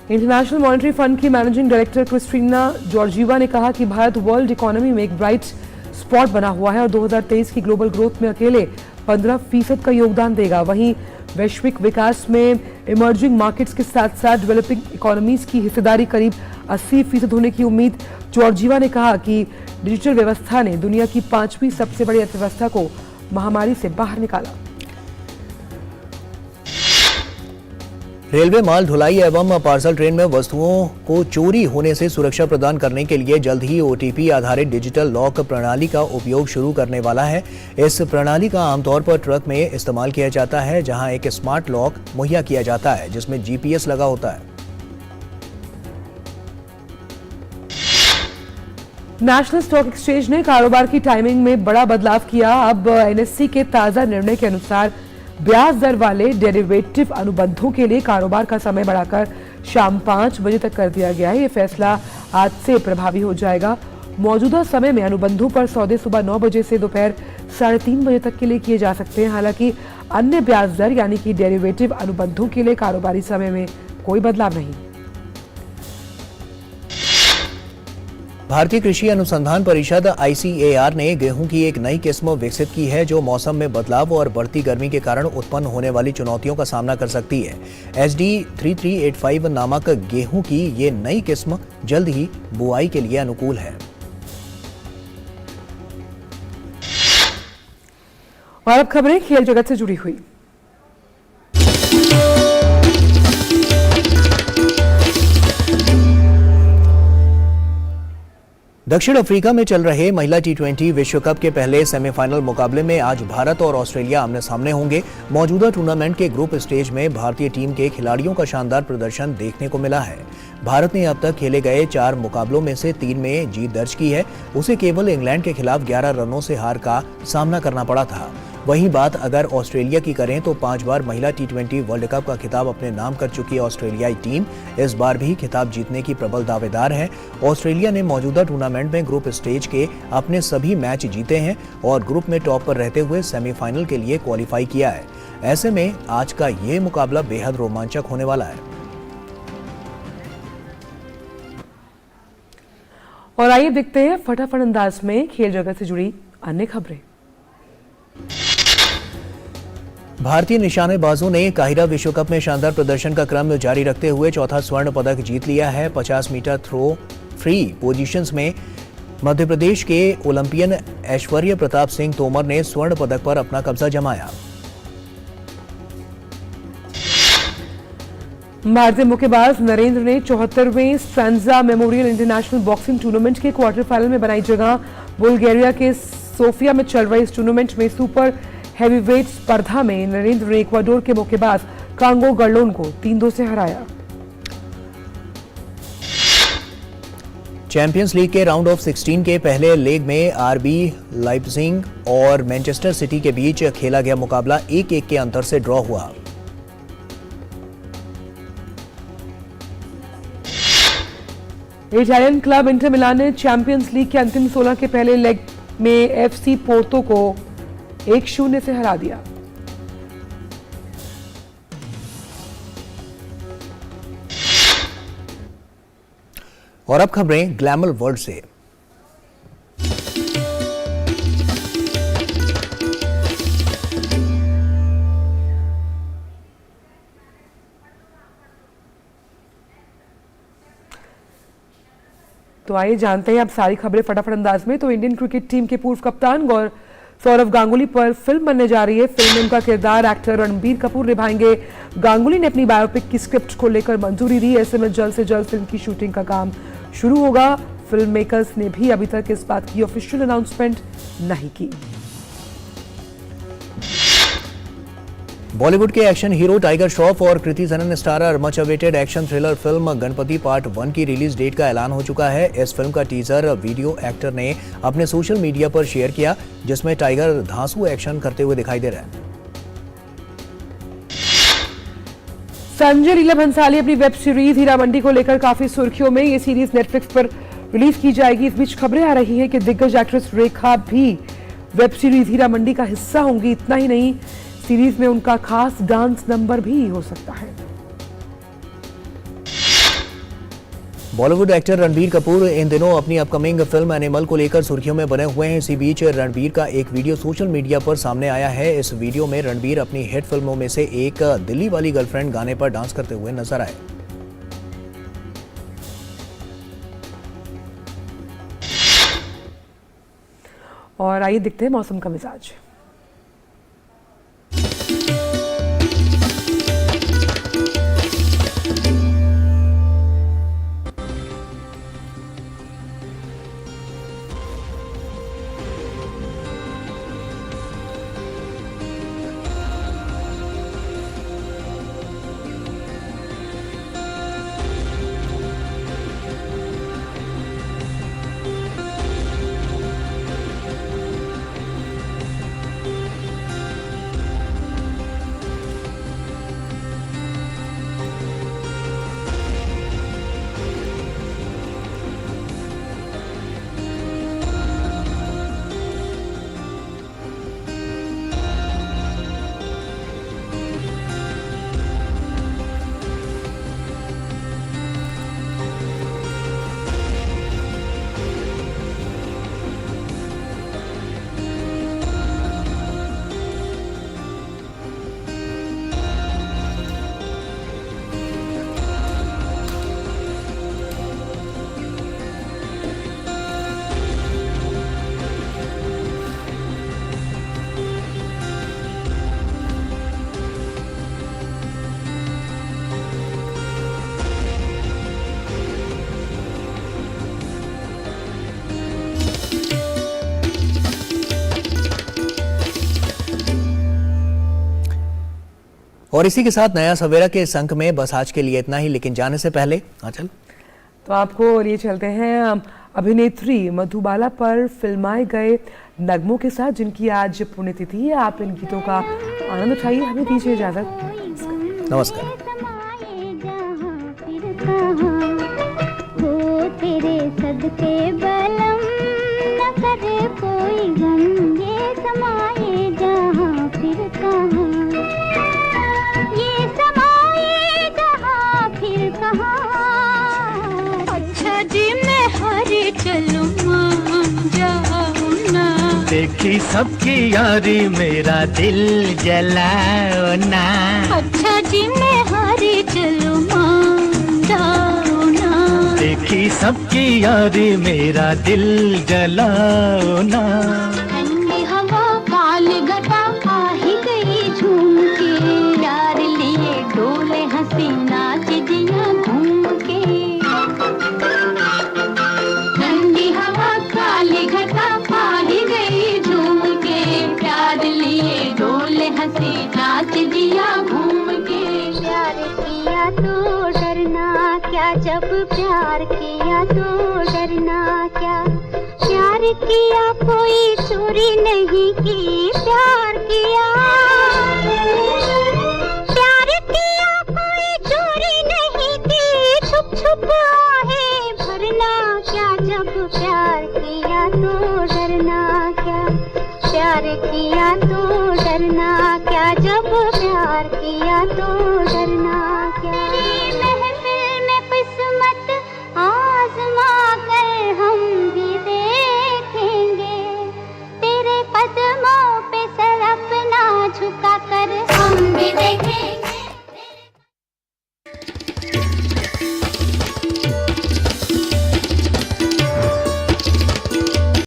इंटरनेशनल मॉनेटरी फंड की मैनेजिंग डायरेक्टर क्रिस्टीना जॉर्जीवा ने कहा कि भारत वर्ल्ड इकोनॉमी में एक ब्राइट स्पॉट बना हुआ है और 2023 की ग्लोबल ग्रोथ में अकेले 15% का योगदान देगा। वहीं वैश्विक विकास में इमर्जिंग मार्केट्स के साथ साथ डेवलपिंग इकोनॉमीज की हिस्सेदारी करीब 80% होने की उम्मीद। जॉर्जीवा ने कहा कि डिजिटल व्यवस्था ने दुनिया की 5वीं सबसे बड़ी अर्थव्यवस्था को महामारी से बाहर निकाला। रेलवे माल ढुलाई एवं पार्सल ट्रेन में वस्तुओं को चोरी होने से सुरक्षा प्रदान करने के लिए जल्द ही ओटीपी आधारित डिजिटल लॉक प्रणाली का उपयोग शुरू करने वाला है। इस प्रणाली का आमतौर पर ट्रक में इस्तेमाल किया जाता है, जहां एक स्मार्ट लॉक मुहैया किया जाता है जिसमें जीपीएस लगा होता है। नेशनल स्टॉक एक्सचेंज ने कारोबार की टाइमिंग में बड़ा बदलाव किया। अब एनएससी के ताजा निर्णय के अनुसार ब्याज दर वाले डेरिवेटिव अनुबंधों के लिए कारोबार का समय बढ़ाकर शाम 5 बजे तक कर दिया गया है। ये फैसला आज से प्रभावी हो जाएगा। मौजूदा समय में अनुबंधों पर सौदे सुबह 9 बजे से दोपहर 3:30 बजे तक के लिए किए जा सकते हैं। हालांकि अन्य ब्याज दर यानी कि डेरिवेटिव अनुबंधों के लिए कारोबारी समय में कोई बदलाव नहीं। भारतीय कृषि अनुसंधान परिषद ICAR ने गेहूं की एक नई किस्म विकसित की है जो मौसम में बदलाव और बढ़ती गर्मी के कारण उत्पन्न होने वाली चुनौतियों का सामना कर सकती है। SD 3385 नामक गेहूं की ये नई किस्म जल्द ही बुआई के लिए अनुकूल है। और अब खबरें खेल जगत से जुड़ी हुई। दक्षिण अफ्रीका में चल रहे महिला T20 विश्व कप के पहले सेमीफाइनल मुकाबले में आज भारत और ऑस्ट्रेलिया आमने सामने होंगे। मौजूदा टूर्नामेंट के ग्रुप स्टेज में भारतीय टीम के खिलाड़ियों का शानदार प्रदर्शन देखने को मिला है। भारत ने अब तक खेले गए 4 मुकाबलों में से 3 में जीत दर्ज की है। उसे केवल इंग्लैंड के खिलाफ 11 रनों से हार का सामना करना पड़ा था। वहीं बात अगर ऑस्ट्रेलिया की करें तो 5 बार महिला T20 वर्ल्ड कप का खिताब अपने नाम कर चुकी ऑस्ट्रेलियाई टीम इस बार भी खिताब जीतने की प्रबल दावेदार है। ऑस्ट्रेलिया ने मौजूदा टूर्नामेंट में ग्रुप स्टेज के अपने सभी मैच जीते हैं और ग्रुप में टॉप पर रहते हुए सेमीफाइनल के लिए क्वालिफाई किया है। ऐसे में आज का ये मुकाबला बेहद रोमांचक होने वाला है। और आइए देखते हैं फटाफट अंदाज में खेल जगत से जुड़ी अन्य खबरें। भारतीय निशानेबाजों ने काहिरा विश्व कप में शानदार प्रदर्शन का क्रम जारी रखते हुए चौथा स्वर्ण पदक जीत लिया है। 50 मीटर थ्रो फ्री पोजीशंस में मध्य प्रदेश के ओलंपियन ऐश्वर्य प्रताप सिंह तोमर ने स्वर्ण पदक पर अपना कब्जा जमाया। भारतीय मुक्केबाज नरेंद्र ने 74वें स्ट्रैंजा मेमोरियल इंटरनेशनल बॉक्सिंग टूर्नामेंट के क्वार्टर फाइनल में बनाई जगह। बुल्गारिया के सोफिया में चल रहे इस टूर्नामेंट में सुपर हैवीवेट स्पर्धा में नरेंद्र ने इक्वाडोर के मुक्केबाज कांगो गर्लोन को 3-2 से हराया। चैंपियंस लीग के राउंड ऑफ 16 के पहले लेग में RB लाइप्जिग और मैनचेस्टर सिटी के बीच खेला गया मुकाबला 1-1 के अंतर से ड्रॉ हुआ। इटालियन क्लब इंटर मिलान ने चैंपियंस लीग के अंतिम 16 के पहले लेग में FC पोर्तो को 1-0 से हरा दिया। और अब खबरें ग्लैमर वर्ल्ड से। तो आइए जानते हैं अब सारी खबरें फटाफट अंदाज में। तो इंडियन क्रिकेट टीम के पूर्व कप्तान सौरव गांगुली पर फिल्म बनने जा रही है। फिल्म में उनका किरदार एक्टर रणबीर कपूर निभाएंगे। गांगुली ने अपनी बायोपिक की स्क्रिप्ट को लेकर मंजूरी दी। ऐसे में जल्द से जल्द फिल्म की शूटिंग का काम शुरू होगा। फिल्म मेकर्स ने भी अभी तक इस बात की ऑफिशियल अनाउंसमेंट नहीं की। बॉलीवुड के एक्शन हीरो टाइगर श्रॉफ और कृति सनन starrer much awaited action thriller film Ganpati part 1 की रिलीज डेट का ऐलान हो चुका है। इस फिल्म का टीजर वीडियो एक्टर ने अपने सोशल मीडिया पर शेयर किया, जिसमें टाइगर धांसू एक्शन करते हुए दिखाई दे रहा है। संजय लीला भंसाली अपनी वेब सीरीज हीरा मंडी को लेकर काफी सुर्खियों में। ये सीरीज नेटफ्लिक्स पर रिलीज की जाएगी। इस बीच खबरें आ रही है कि दिग्गज एक्ट्रेस रेखा भी वेब सीरीज हीरा मंडी का हिस्सा होंगी। इतना ही नहीं, सीरीज में उनका खास डांस नंबर भी हो सकता है। बॉलीवुड एक्टर रणबीर कपूर इन दिनों अपनी अपकमिंग फिल्म एनिमल को लेकर सुर्खियों में बने हुए हैं। इसी बीच रणबीर का एक वीडियो सोशल मीडिया पर सामने आया है। इस वीडियो में रणबीर अपनी हिट फिल्मों में से एक दिल्ली वाली गर्लफ्रेंड गाने पर डांस करते हुए नजर आए। और आइए देखते हैं मौसम का मिजाज। और इसी के साथ नया सवेरा के इस अंक में बस आज के लिए इतना ही, लेकिन जाने से पहले चल तो आपको लिए चलते हैं अभिनेत्री मधुबाला पर फिल्माए गए नगमों के साथ, जिनकी आज पुण्यतिथि है। आप इन गीतों का आनंद उठाइए, हमें दीजिए इजाजत। नमस्कार। तेरे सदके बलम न करे कोई गम, ये समाए जहाँ फिर कहाँ, ये समाए जहाँ फिर कहाँ। अच्छा जी मैं हरे चलूँ जाऊँ ना, देखी सबकी यारी मेरा दिल जलाओ ना। अच्छा जी मैं हरे चलूँ जाऊँ ना, देखी सबकी यारी मेरा दिल जलाओ ना। ठंडी हवा काली घटा आ ही गई झूम के, यार लिए डोले हंसी नाच दिया घूम के। ठंडी हवा काली घटा आ ही गई झूम के, प्यार लिए डोले हंसी नाच दिया घूम के। प्यार किया तो डरना क्या, जब प्यार किया तो डरना क्या। प्यार किया कोई चोरी नहीं की, प्यार किया, प्यार किया कोई चोरी नहीं की। छुप छुप आहे भरना क्या, जब प्यार किया तो डरना क्या। प्यार किया तो डरना क्या, जब प्यार किया तो